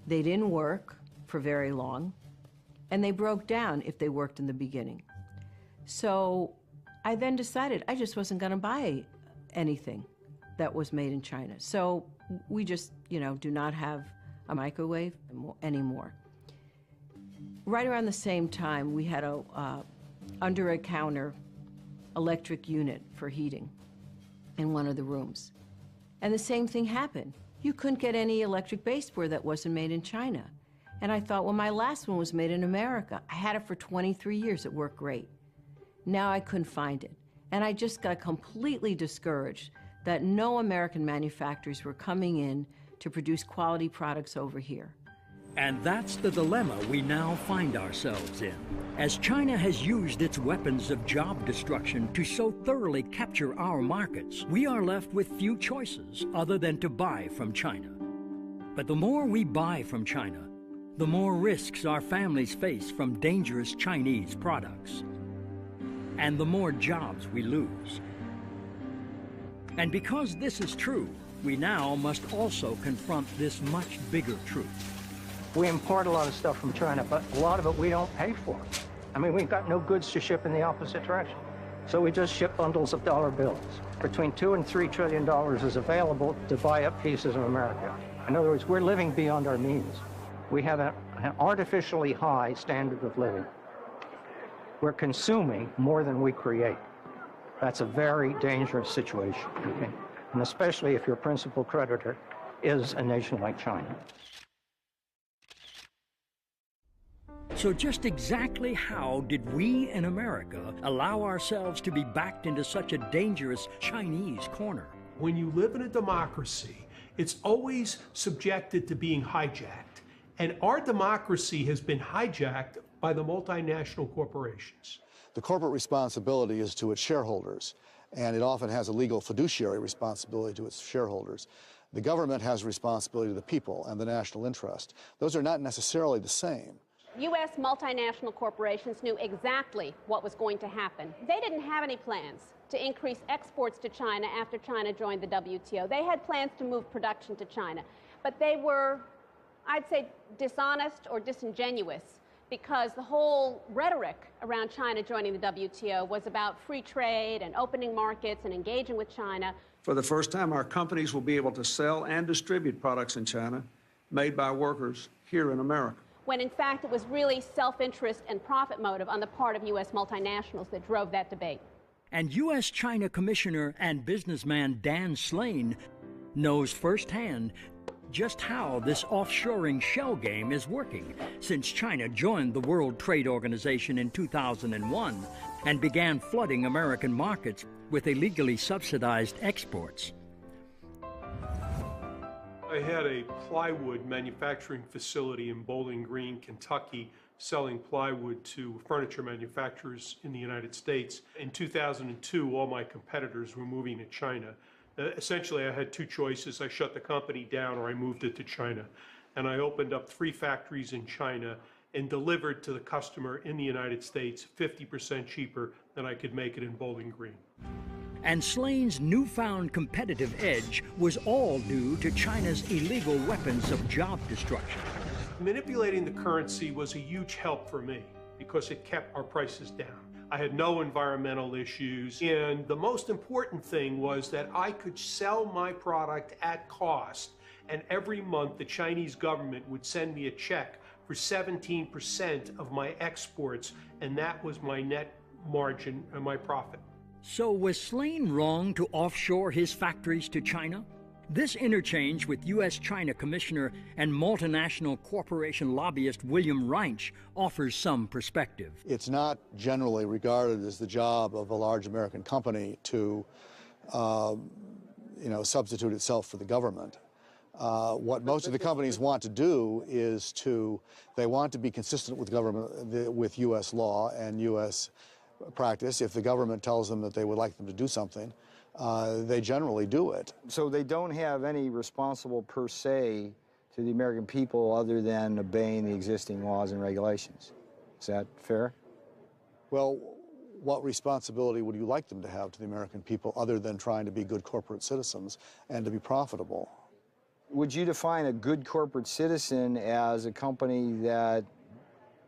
They didn't work for very long. And they broke down if they worked in the beginning. So I then decided I just wasn't going to buy anything that was made in China. So we just, do not have a microwave anymore. Right around the same time, we had a under-a-counter electric unit for heating in one of the rooms. And the same thing happened. You couldn't get any electric baseboard that wasn't made in China. And I thought, well, my last one was made in America. I had it for 23 years. It worked great. Now I couldn't find it. And I just got completely discouraged that no American manufacturers were coming in to produce quality products over here. And that's the dilemma we now find ourselves in. As China has used its weapons of job destruction to so thoroughly capture our markets, we are left with few choices other than to buy from China. But the more we buy from China, the more risks our families face from dangerous Chinese products, and the more jobs we lose. And because this is true, we now must also confront this much bigger truth. We import a lot of stuff from China, but a lot of it we don't pay for. I mean, we've got no goods to ship in the opposite direction. So we just ship bundles of dollar bills. Between $2 and $3 trillion is available to buy up pieces of America. In other words, we're living beyond our means. We have an artificially high standard of living. We're consuming more than we create. That's a very dangerous situation, okay? And especially if your principal creditor is a nation like China. So just exactly how did we in America allow ourselves to be backed into such a dangerous Chinese corner? When you live in a democracy, it's always subjected to being hijacked. And our democracy has been hijacked by the multinational corporations. The corporate responsibility is to its shareholders, and it often has a legal fiduciary responsibility to its shareholders. The government has a responsibility to the people and the national interest. Those are not necessarily the same. U.S. multinational corporations knew exactly what was going to happen. They didn't have any plans to increase exports to China after China joined the WTO. They had plans to move production to China, but they were, I'd say, dishonest or disingenuous, because the whole rhetoric around China joining the WTO was about free trade and opening markets and engaging with China. For the first time, our companies will be able to sell and distribute products in China made by workers here in America. When in fact it was really self-interest and profit motive on the part of U.S. multinationals that drove that debate. And U.S. China Commissioner and businessman Dan Slane knows firsthand just how this offshoring shell game is working since China joined the World Trade Organization in 2001 and began flooding American markets with illegally subsidized exports. I had a plywood manufacturing facility in Bowling Green, Kentucky, selling plywood to furniture manufacturers in the United States. In 2002, all my competitors were moving to China. Essentially, I had two choices. I shut the company down or I moved it to China. And I opened up 3 factories in China and delivered to the customer in the United States 50% cheaper than I could make it in Bowling Green. And Slane's newfound competitive edge was all due to China's illegal weapons of job destruction. Manipulating the currency was a huge help for me because it kept our prices down. I had no environmental issues, and the most important thing was that I could sell my product at cost, and every month the Chinese government would send me a check for 17% of my exports, and that was my net margin and my profit. So was Slane wrong to offshore his factories to China? This interchange with U.S. China Commissioner and multinational corporation lobbyist William Reinsch offers some perspective. It's not generally regarded as the job of a large American company to, substitute itself for the government. What most of the companies want to do is they want to be consistent with government, with U.S. law and U.S. practice. If the government tells them that they would like them to do something, they generally do it. So they don't have any responsible per se to the American people other than obeying the existing laws and regulations. Is that fair? Well, what responsibility would you like them to have to the American people other than trying to be good corporate citizens and to be profitable? Would you define a good corporate citizen as a company that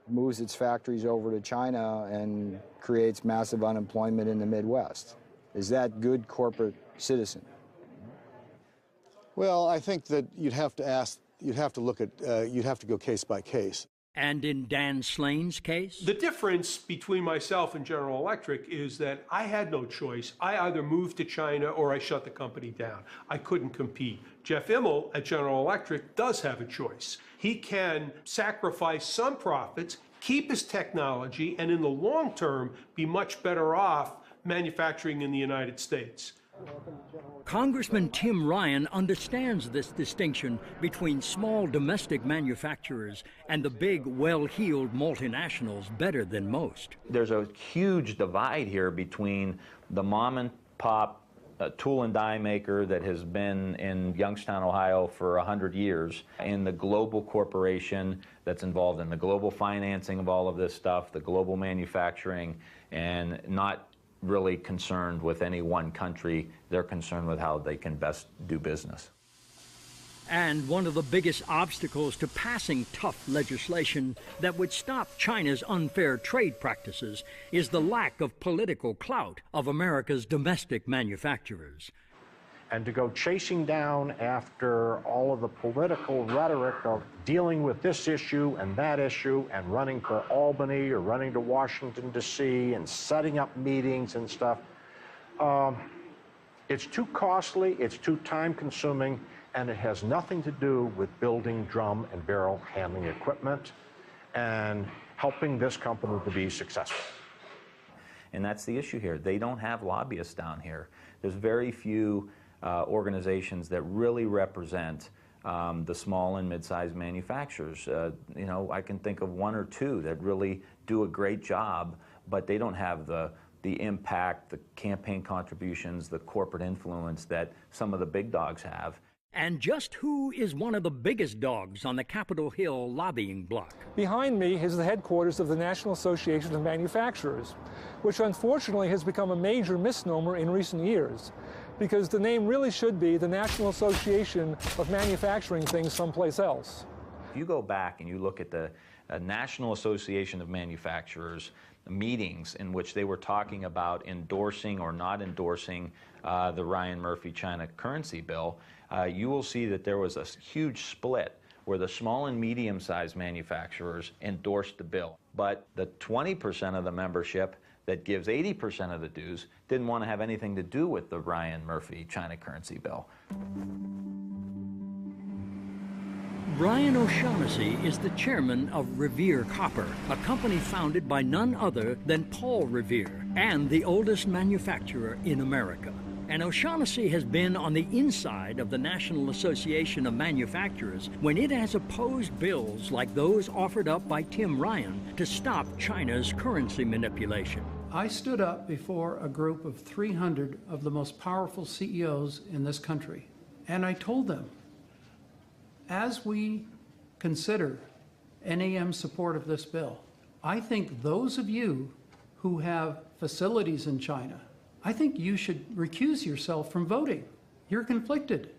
moves its factories over to China and creates massive unemployment in the Midwest? Is that good corporate citizen? Well, I think that you'd have to go case by case. And in Dan Slane's case? The difference between myself and General Electric is that I had no choice. I either moved to China or I shut the company down. I couldn't compete. Jeff Immelt at General Electric does have a choice. He can sacrifice some profits, keep his technology, and in the long term be much better off manufacturing in the United States. Congressman Tim Ryan understands this distinction between small domestic manufacturers and the big, well-heeled multinationals better than most. There's a huge divide here between the mom and pop a tool and die maker that has been in Youngstown, Ohio for 100 years, in the global corporation that's involved in the global financing of all of this stuff, the global manufacturing, and not really concerned with any one country. They're concerned with how they can best do business. And one of the biggest obstacles to passing tough legislation that would stop China's unfair trade practices is the lack of political clout of America's domestic manufacturers. And to go chasing down after all of the political rhetoric of dealing with this issue and that issue and running for Albany or running to Washington, D.C. and setting up meetings and stuff, it's too costly, it's too time-consuming, and it has nothing to do with building drum and barrel handling equipment and helping this company to be successful. And that's the issue here. They don't have lobbyists down here. There's very few organizations that really represent the small and mid-sized manufacturers. You know, I can think of one or two that really do a great job, but they don't have the impact, the campaign contributions, the corporate influence that some of the big dogs have. And just who is one of the biggest dogs on the Capitol Hill lobbying block? Behind me is the headquarters of the National Association of Manufacturers, which unfortunately has become a major misnomer in recent years, because the name really should be the National Association of Manufacturing Things Someplace Else. If you go back and you look at the National Association of Manufacturers meetings in which they were talking about endorsing or not endorsing the Ryan Murphy China currency bill, you will see that there was a huge split where the small and medium-sized manufacturers endorsed the bill. But the 20% of the membership that gives 80% of the dues didn't want to have anything to do with the Ryan Murphy China currency bill. Brian O'Shaughnessy is the chairman of Revere Copper, a company founded by none other than Paul Revere, and the oldest manufacturer in America. And O'Shaughnessy has been on the inside of the National Association of Manufacturers when it has opposed bills like those offered up by Tim Ryan to stop China's currency manipulation. I stood up before a group of 300 of the most powerful CEOs in this country, and I told them, as we consider NAM's support of this bill, I think those of you who have facilities in China, I think you should recuse yourself from voting. You're conflicted.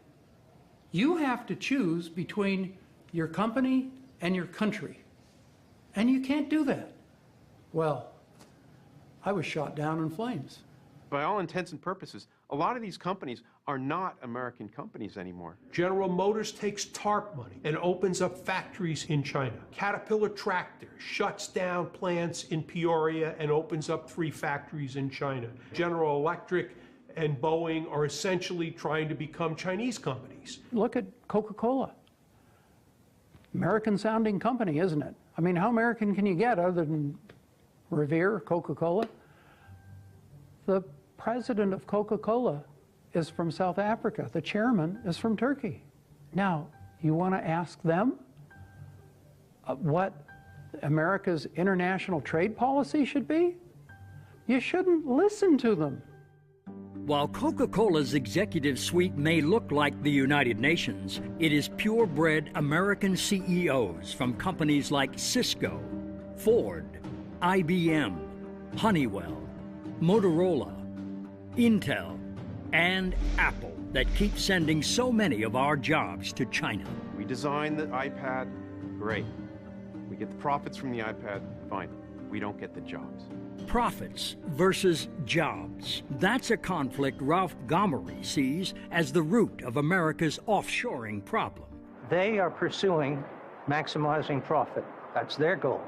You have to choose between your company and your country, and you can't do that. Well, I was shot down in flames. By all intents and purposes, a lot of these companies are not American companies anymore. General Motors takes TARP money and opens up factories in China. Caterpillar Tractor shuts down plants in Peoria and opens up 3 factories in China. General Electric and Boeing are essentially trying to become Chinese companies. Look at Coca-Cola. American-sounding company, isn't it? I mean, how American can you get other than Revere, Coca-Cola? The president of Coca-Cola is from South Africa. The chairman is from Turkey. Now, you want to ask them what America's international trade policy should be? You shouldn't listen to them. While Coca-Cola's executive suite may look like the United Nations, it is purebred American CEOs from companies like Cisco, Ford, IBM, Honeywell, Motorola, Intel, and Apple that keep sending so many of our jobs to China. We design the iPad, great. We get the profits from the iPad, fine. We don't get the jobs. Profits versus jobs. That's a conflict Ralph Gomery sees as the root of America's offshoring problem. They are pursuing maximizing profit. That's their goal.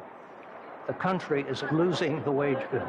The country is losing the wage bill,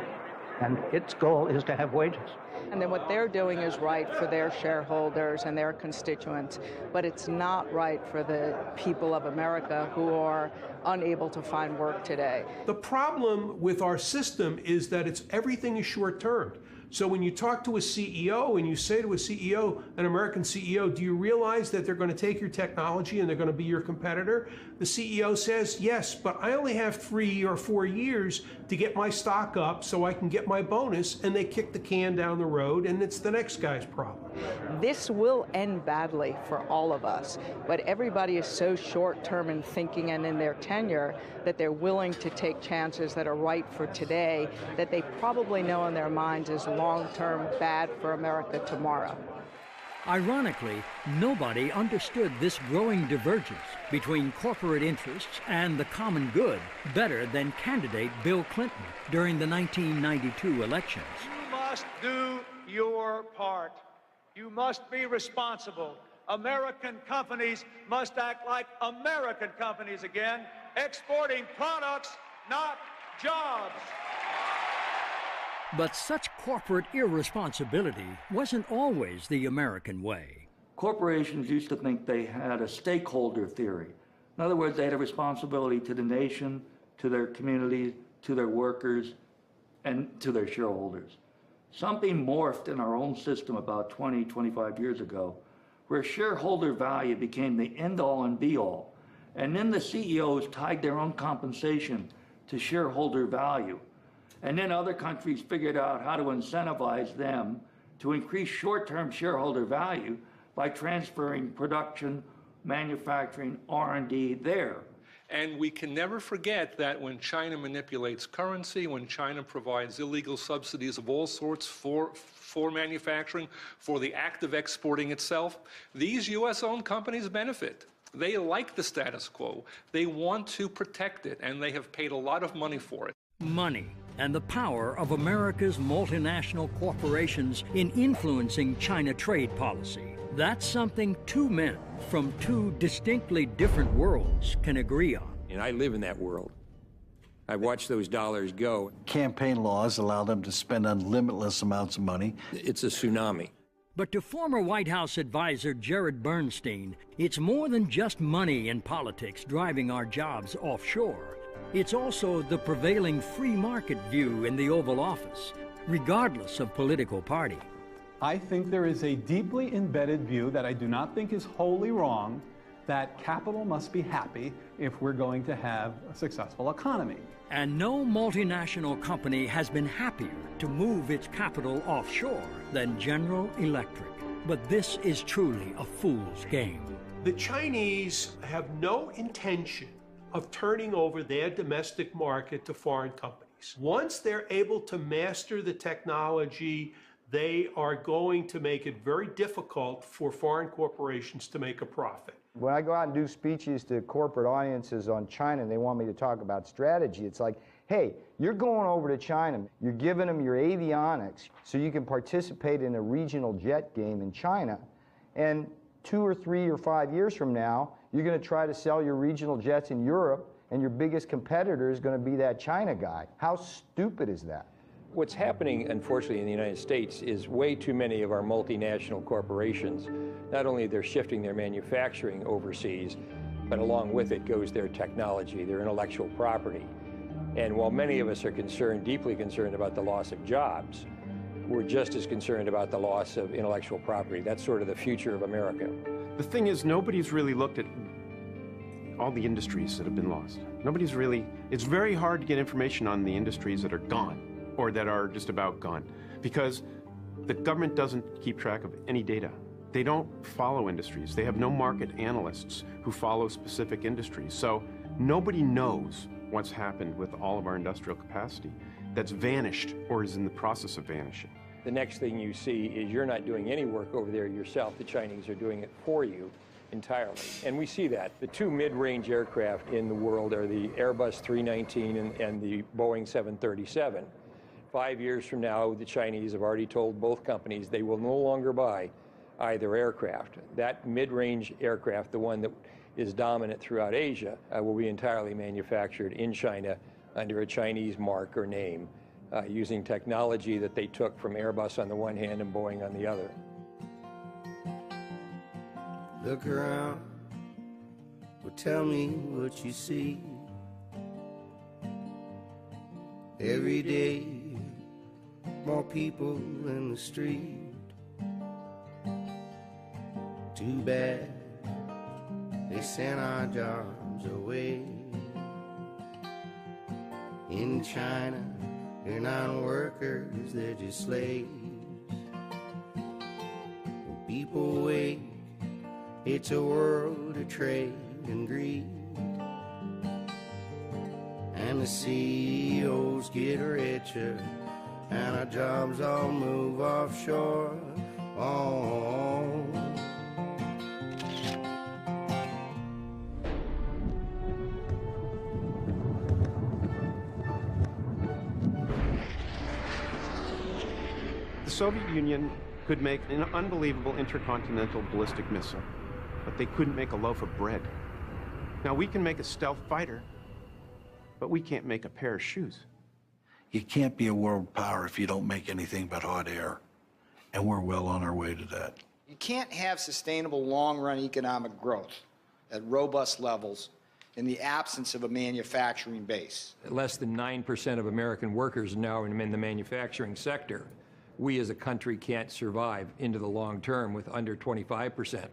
and its goal is to have wages. And then what they're doing is right for their shareholders and their constituents, but it's not right for the people of America who are unable to find work today. The problem with our system is that everything is short-term. So when you talk to a CEO and you say to a CEO, an American CEO, do you realize that they're going to take your technology and they're going to be your competitor? The CEO says, yes, but I only have 3 or 4 years to get my stock up so I can get my bonus, and they kick the can down the road, and it's the next guy's problem. This will end badly for all of us, but everybody is so short-term in thinking and in their tenure that they're willing to take chances that are right for today, that they probably know in their minds is long-term bad for America tomorrow. Ironically, nobody understood this growing divergence between corporate interests and the common good better than candidate Bill Clinton during the 1992 elections. You must do your part. You must be responsible. American companies must act like American companies again, exporting products, not jobs. But such corporate irresponsibility wasn't always the American way. Corporations used to think they had a stakeholder theory. In other words, they had a responsibility to the nation, to their community, to their workers, and to their shareholders. Something morphed in our own system about 20, 25 years ago, where shareholder value became the end-all and be-all. And then the CEOs tied their own compensation to shareholder value. And then other countries figured out how to incentivize them to increase short-term shareholder value by transferring production, manufacturing, R&D there. And we can never forget that when China manipulates currency, when China provides illegal subsidies of all sorts for manufacturing, for the act of exporting itself, these U.S.-owned companies benefit. They like the status quo. They want to protect it, and they have paid a lot of money for it. Money and the power of America's multinational corporations in influencing China trade policy. That's something two men from two distinctly different worlds can agree on. And I live in that world. I watch those dollars go. Campaign laws allow them to spend unlimited amounts of money. It's a tsunami. But to former White House advisor Jared Bernstein, it's more than just money and politics driving our jobs offshore. It's also the prevailing free market view in the Oval Office, regardless of political party. I think there is a deeply embedded view that I do not think is wholly wrong, that capital must be happy if we're going to have a successful economy. And no multinational company has been happier to move its capital offshore than General Electric. But this is truly a fool's game. The Chinese have no intention of turning over their domestic market to foreign companies. Once they're able to master the technology, they are going to make it very difficult for foreign corporations to make a profit. When I go out and do speeches to corporate audiences on China and they want me to talk about strategy, it's like, hey, you're going over to China, you're giving them your avionics so you can participate in a regional jet game in China, and 2 or 3 or 5 years from now, you're going to try to sell your regional jets in Europe, and your biggest competitor is going to be that China guy. How stupid is that? What's happening, unfortunately, in the United States is way too many of our multinational corporations, not only they're shifting their manufacturing overseas, but along with it goes their technology, their intellectual property. And while many of us are concerned, deeply concerned about the loss of jobs, we're just as concerned about the loss of intellectual property. That's sort of the future of America. The thing is, nobody's really looked at all the industries that have been lost. Nobody's really, it's very hard to get information on the industries that are gone or that are just about gone because the government doesn't keep track of any data. They don't follow industries. They have no market analysts who follow specific industries. So nobody knows what's happened with all of our industrial capacity that's vanished or is in the process of vanishing. The next thing you see is you're not doing any work over there yourself. The Chinese are doing it for you entirely. And we see that. The two mid-range aircraft in the world are the Airbus 319 and the Boeing 737. 5 years from now, the Chinese have already told both companies they will no longer buy either aircraft. That mid-range aircraft, the one that is dominant throughout Asia, will be entirely manufactured in China under a Chinese mark or name, using technology that they took from Airbus on the one hand and Boeing on the other. Look around, well, tell me what you see. Every day more people in the street. Too bad they sent our jobs away. In China, they're not workers, they're just slaves. When people wake, it's a world of trade and greed. And the CEOs get richer, and our jobs all move offshore. Oh. The Soviet Union could make an unbelievable intercontinental ballistic missile, but they couldn't make a loaf of bread. Now, we can make a stealth fighter, but we can't make a pair of shoes. You can't be a world power if you don't make anything but hot air. And we're well on our way to that. You can't have sustainable long-run economic growth at robust levels in the absence of a manufacturing base. Less than 9% of American workers now are in the manufacturing sector. We as a country can't survive into the long term with under 25%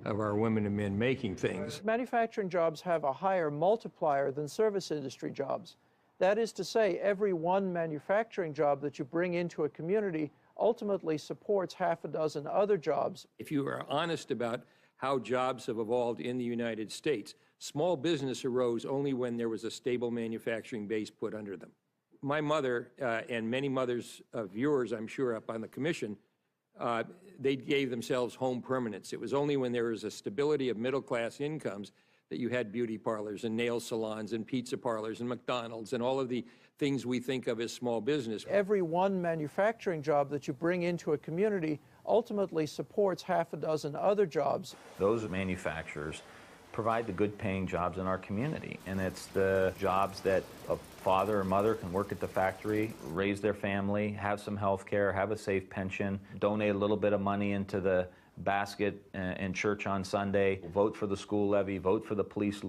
of our women and men making things. Manufacturing jobs have a higher multiplier than service industry jobs. That is to say, every one manufacturing job that you bring into a community ultimately supports half a dozen other jobs. If you are honest about how jobs have evolved in the United States, small business arose only when there was a stable manufacturing base put under them. My mother, and many mothers of yours, I'm sure, up on the commission, they gave themselves home permanence. It was only when there was a stability of middle-class incomes that you had beauty parlors and nail salons and pizza parlors and McDonald's and all of the things we think of as small business. Every one manufacturing job that you bring into a community ultimately supports half a dozen other jobs. Those manufacturers provide the good-paying jobs in our community, and it's the jobs that a father or mother can work at the factory, raise their family, have some health care, have a safe pension, donate a little bit of money into the basket in church on Sunday, vote for the school levy, vote for the police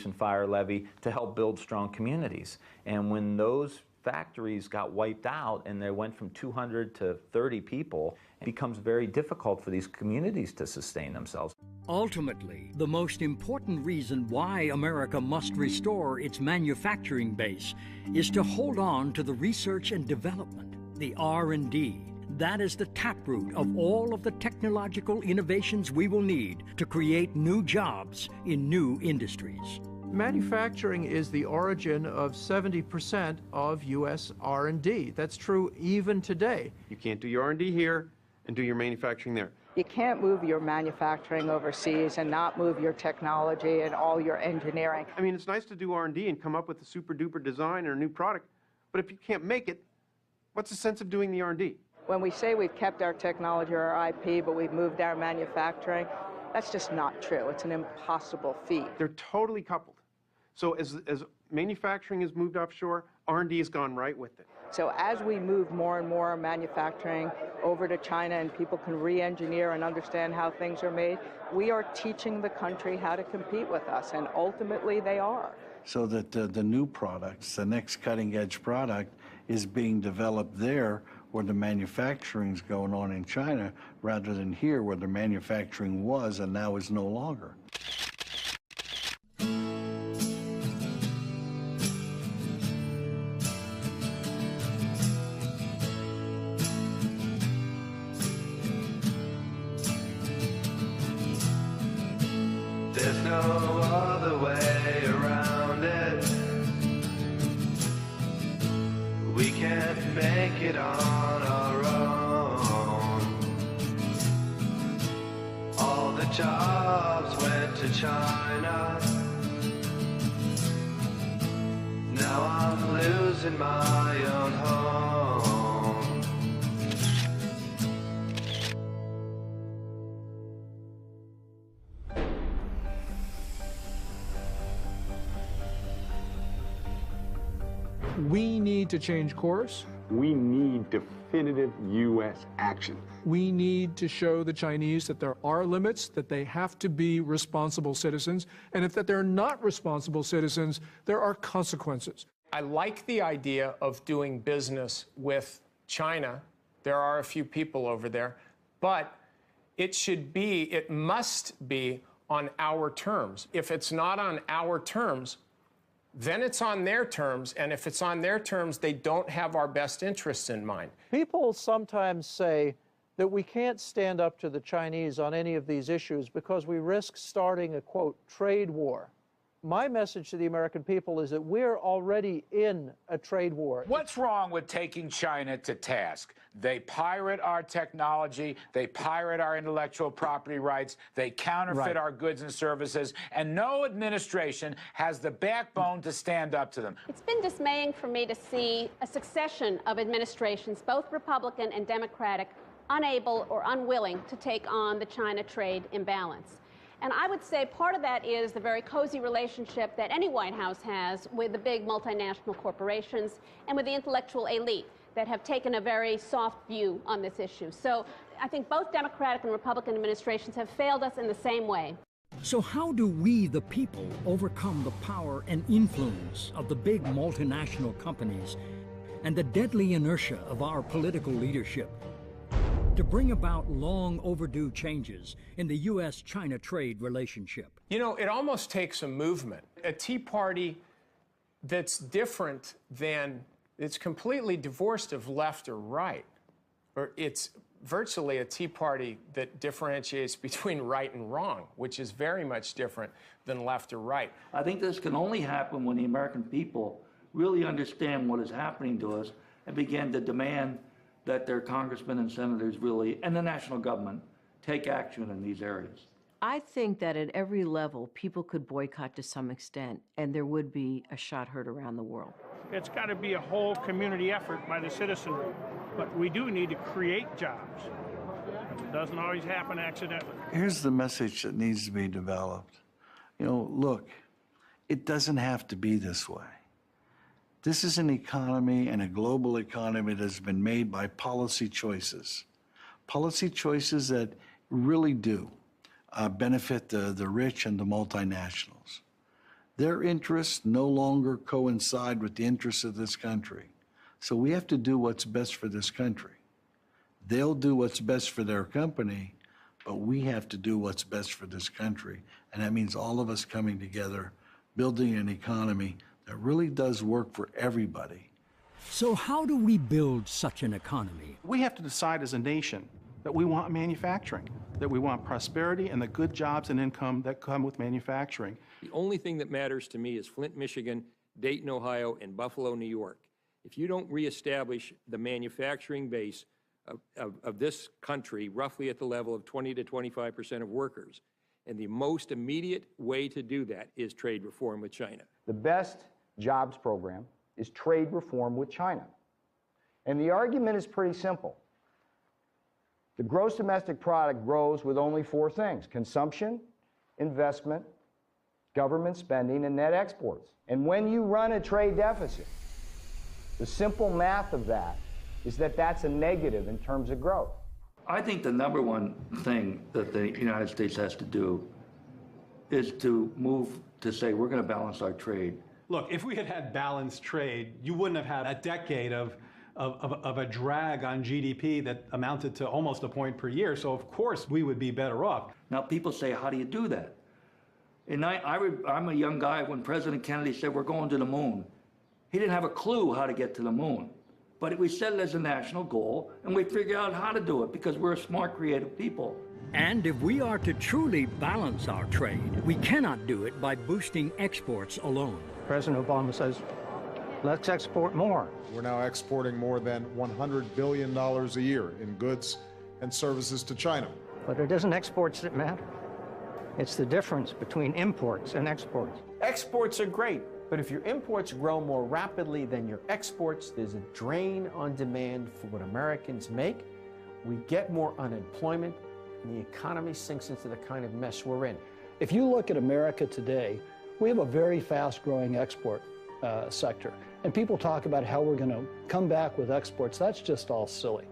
and fire levy to help build strong communities. And when those factories got wiped out and they went from 200 to 30 people, it becomes very difficult for these communities to sustain themselves. Ultimately, the most important reason why America must restore its manufacturing base is to hold on to the research and development, the R&D. That is the taproot of all of the technological innovations we will need to create new jobs in new industries. Manufacturing is the origin of 70% of U.S. R&D. That's true even today. You can't do your R&D here and do your manufacturing there. You can't move your manufacturing overseas and not move your technology and all your engineering. I mean, it's nice to do R&D and come up with a super-duper design or a new product, but if you can't make it, what's the sense of doing the R&D? When we say we've kept our technology or our IP, but we've moved our manufacturing, that's just not true. It's an impossible feat. They're totally coupled. So as manufacturing has moved offshore, R&D has gone right with it. So as we move more and more manufacturing over to China and people can re-engineer and understand how things are made, we are teaching the country how to compete with us, and ultimately they are. So that the new products, the next cutting-edge product, is being developed there where the manufacturing's going on in China, rather than here where the manufacturing was and now is no longer. There's no other way around it. We can't make it on our own. All the jobs went to China. Now I'm losing my own home. We need to change course. We need definitive U.S. action. We need to show the Chinese that there are limits, that they have to be responsible citizens, and if that they're not responsible citizens, there are consequences. I like the idea of doing business with China. There are a few people over there, but it must be on our terms. If it's not on our terms, then it's on their terms, and if it's on their terms, they don't have our best interests in mind. People sometimes say that we can't stand up to the Chinese on any of these issues because we risk starting a, quote, trade war. My message to the American people is that we're already in a trade war. What's wrong with taking China to task? They pirate our technology, they pirate our intellectual property rights, they counterfeit our goods and services, and no administration has the backbone to stand up to them. It's been dismaying for me to see a succession of administrations, both Republican and Democratic, unable or unwilling to take on the China trade imbalance. And I would say part of that is the very cozy relationship that any White House has with the big multinational corporations and with the intellectual elite that have taken a very soft view on this issue. So I think both Democratic and Republican administrations have failed us in the same way. So how do we, the people, overcome the power and influence of the big multinational companies and the deadly inertia of our political leadership to bring about long overdue changes in the U.S.-China trade relationship? You know, it almost takes a movement, a Tea Party that's different than, it's completely divorced of left or right, or it's virtually a Tea Party that differentiates between right and wrong, which is very much different than left or right. I think this can only happen when the American people really understand what is happening to us and begin to demand that their congressmen and senators really, and the national government, take action in these areas. I think that at every level, people could boycott to some extent, and there would be a shot heard around the world. It's got to be a whole community effort by the citizenry. But we do need to create jobs. It doesn't always happen accidentally. Here's the message that needs to be developed. You know, look, it doesn't have to be this way. This is an economy and a global economy that's been made by policy choices that really do benefit the rich and the multinationals. Their interests no longer coincide with the interests of this country. So we have to do what's best for this country. They'll do what's best for their company, but we have to do what's best for this country. And that means all of us coming together, building an economy that really does work for everybody. So how do we build such an economy? We have to decide as a nation that we want manufacturing, that we want prosperity and the good jobs and income that come with manufacturing. The only thing that matters to me is Flint, Michigan, Dayton, Ohio, and Buffalo, New York. If you don't reestablish the manufacturing base of this country, roughly at the level of 20 to 25% of workers, and the most immediate way to do that is trade reform with China. The best jobs program is trade reform with China. And the argument is pretty simple. The gross domestic product grows with only four things: consumption, investment, government spending, and net exports. And when you run a trade deficit, the simple math of that is that that's a negative in terms of growth. I think the number one thing that the United States has to do is to move to say we're going to balance our trade. Look, if we had had balanced trade, you wouldn't have had a decade of a drag on GDP that amounted to almost a point per year. So of course we would be better off. Now people say, how do you do that? And I'm a young guy when President Kennedy said we're going to the moon. He didn't have a clue how to get to the moon. But we set it as a national goal, and we figured out how to do it because we're a smart, creative people. And if we are to truly balance our trade, we cannot do it by boosting exports alone. President Obama says, let's export more. We're now exporting more than $100 billion a year in goods and services to China. But it isn't exports that matter. It's the difference between imports and exports. Exports are great, but if your imports grow more rapidly than your exports, there's a drain on demand for what Americans make. We get more unemployment, and the economy sinks into the kind of mess we're in. If you look at America today, we have a very fast-growing export sector. And people talk about how we're going to come back with exports. That's just all silly.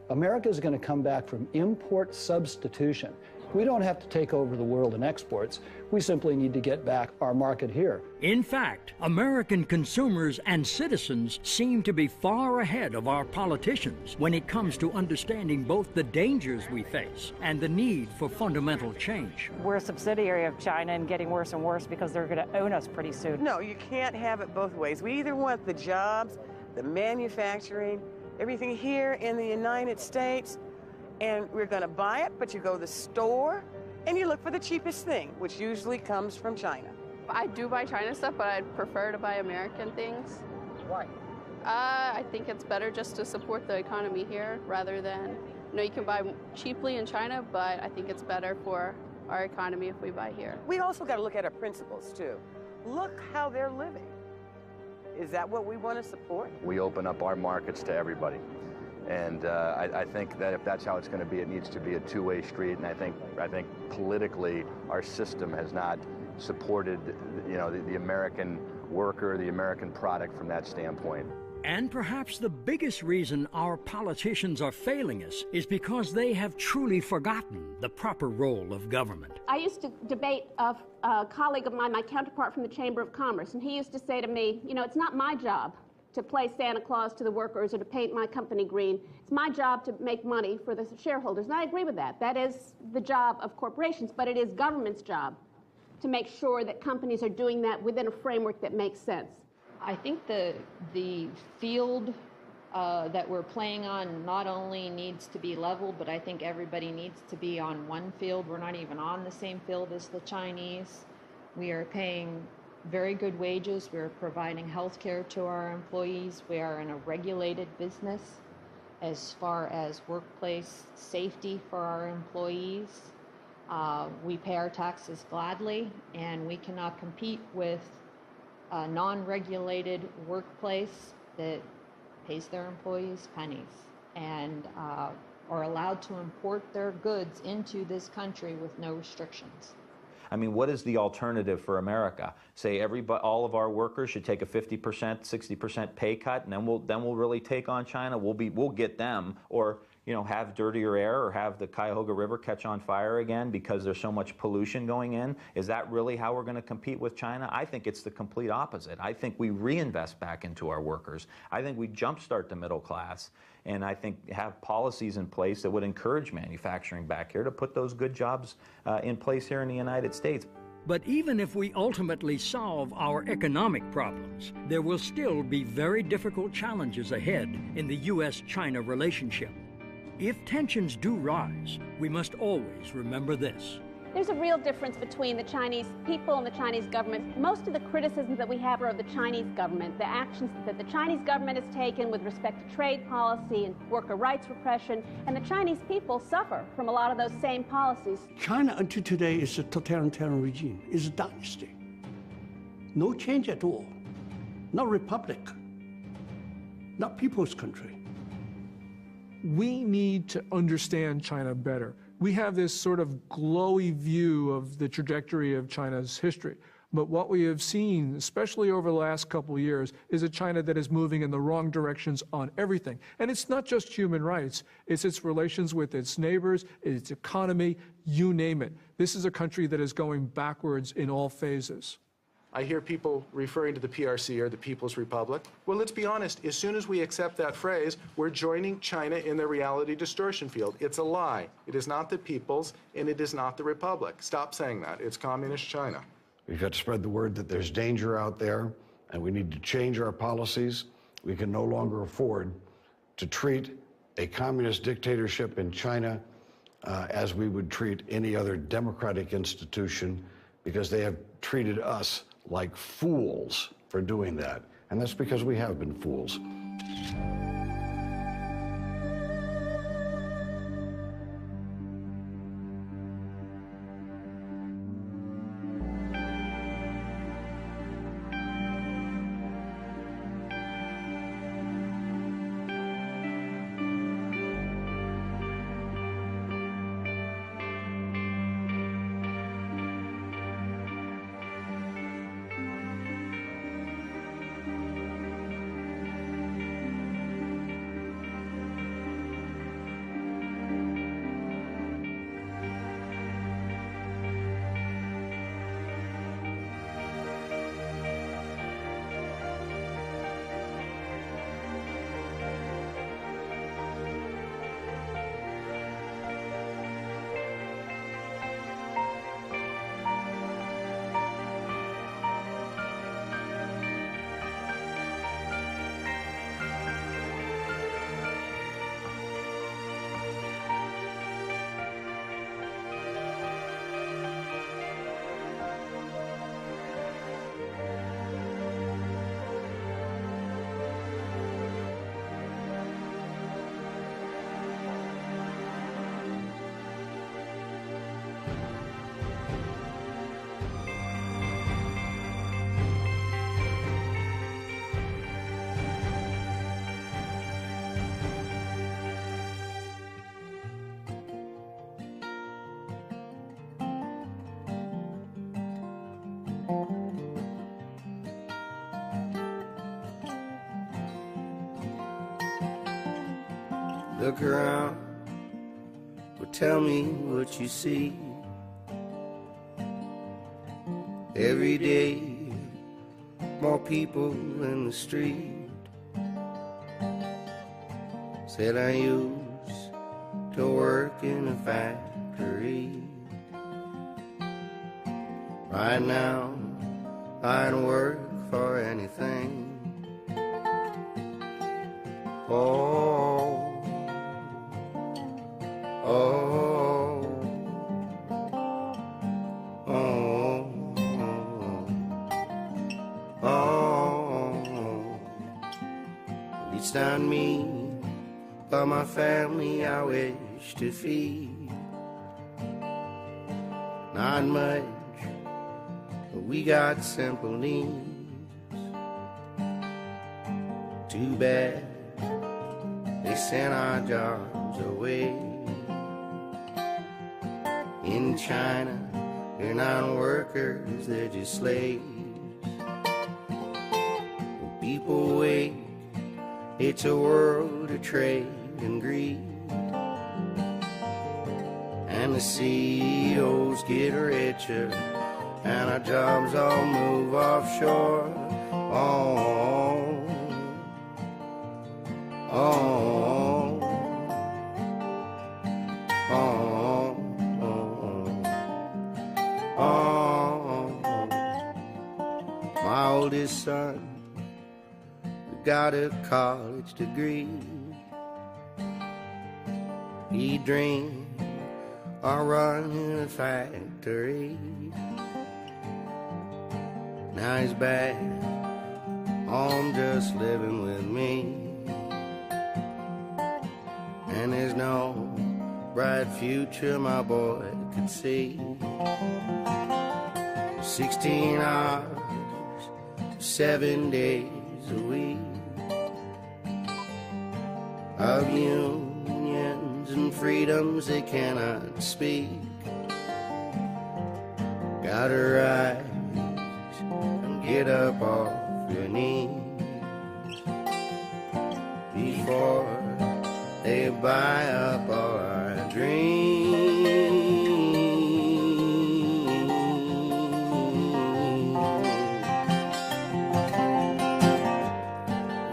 America is going to come back from import substitution. We don't have to take over the world in exports. We simply need to get back our market here. In fact, American consumers and citizens seem to be far ahead of our politicians when it comes to understanding both the dangers we face and the need for fundamental change. We're a subsidiary of China and getting worse and worse because they're going to own us pretty soon. No, you can't have it both ways. We either want the jobs, the manufacturing, everything here in the United States, and we're going to buy it, but you go to the store and you look for the cheapest thing, which usually comes from China. I do buy China stuff, but I'd prefer to buy American things. Why? I think it's better just to support the economy here rather than, you can buy cheaply in China, but I think it's better for our economy if we buy here. We also got to look at our principles too. Look how they're living. Is that what we want to support? We open up our markets to everybody. And I think that if that's how it's going to be, it needs to be a two-way street. And I think politically, our system has not supported, the American worker, the American product from that standpoint. And perhaps the biggest reason our politicians are failing us is because they have truly forgotten the proper role of government. I used to debate a colleague of mine, my counterpart from the Chamber of Commerce, and he used to say to me, it's not my job to play Santa Claus to the workers or to paint my company green. It's my job to make money for the shareholders. And I agree with that. That is the job of corporations, but it is government's job to make sure that companies are doing that within a framework that makes sense. I think the field that we're playing on not only needs to be leveled, but I think everybody needs to be on one field. We're not even on the same field as the Chinese. We are paying very good wages. We're providing health care to our employees. We are in a regulated business as far as workplace safety for our employees. We pay our taxes gladly, and we cannot compete with a non-regulated workplace that pays their employees pennies and are allowed to import their goods into this country with no restrictions. I mean, what is the alternative for America? Say all of our workers should take a 50%, 60% pay cut, and then we'll really take on China. We'll get them, or have dirtier air, or have the Cuyahoga River catch on fire again because there's so much pollution going in. Is that really how we're going to compete with China? I think it's the complete opposite. I think we reinvest back into our workers. I think we jumpstart the middle class, and I think have policies in place that would encourage manufacturing back here to put those good jobs in place here in the United States. But even if we ultimately solve our economic problems, there will still be very difficult challenges ahead in the U.S.-China relationship. If tensions do rise, we must always remember this. There's a real difference between the Chinese people and the Chinese government. Most of the criticisms that we have are of the Chinese government, the actions that the Chinese government has taken with respect to trade policy and worker rights repression, and the Chinese people suffer from a lot of those same policies. China until today is a totalitarian regime, is a dynasty. No change at all. Not republic, not people's country. We need to understand China better. We have this sort of glowy view of the trajectory of China's history. But what we have seen, especially over the last couple of years, is a China that is moving in the wrong directions on everything. And it's not just human rights. It's its relations with its neighbors, its economy, you name it. This is a country that is going backwards in all phases. I hear people referring to the PRC or the People's Republic. Well, let's be honest. As soon as we accept that phrase, we're joining China in the reality distortion field. It's a lie. It is not the People's, and it is not the Republic. Stop saying that. It's Communist China. We've got to spread the word that there's danger out there, and we need to change our policies. We can no longer afford to treat a communist dictatorship in China as we would treat any other democratic institution, because they have treated us like fools for doing that. And that's because we have been fools. Look around, well, tell me what you see. Every day, more people in the street. Said I used to work in a factory. Right now, I'd work for anything. Oh, oh, oh, oh. At least on me, but my family I wish to feed. Not much, but we got simple needs. Too bad they sent our jobs away. In China, they're not workers, they're just slaves. When people wait, it's a world of trade and greed. And the CEOs get richer, and our jobs all move offshore. Oh, oh, oh, oh, oh. My oldest son got a college degree. He dreamed of running a factory. Now he's back home just living with me. And there's no bright future my boy could see. 16 hours, 7 days a week of unions and freedoms they cannot speak. Gotta rise and get up off your knees before they buy up all our dreams.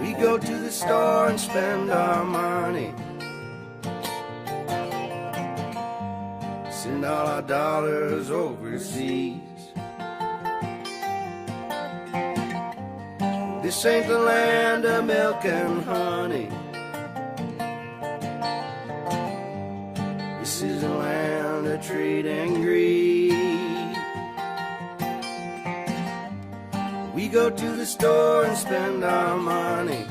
We go to the store and spend our money, send all our dollars overseas. This ain't the land of milk and honey. This is a land of trade and greed. We go to the store and spend our money,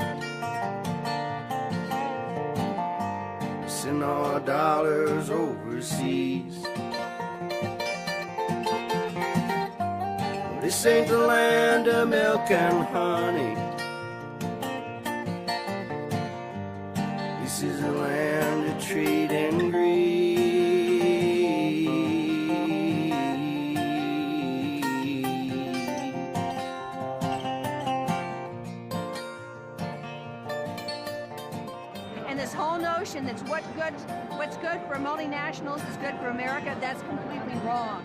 send all our dollars overseas. This ain't the land of milk and honey. This is a land of trade and greed. And this whole notion that what's good for multinationals is good for America, that's completely wrong.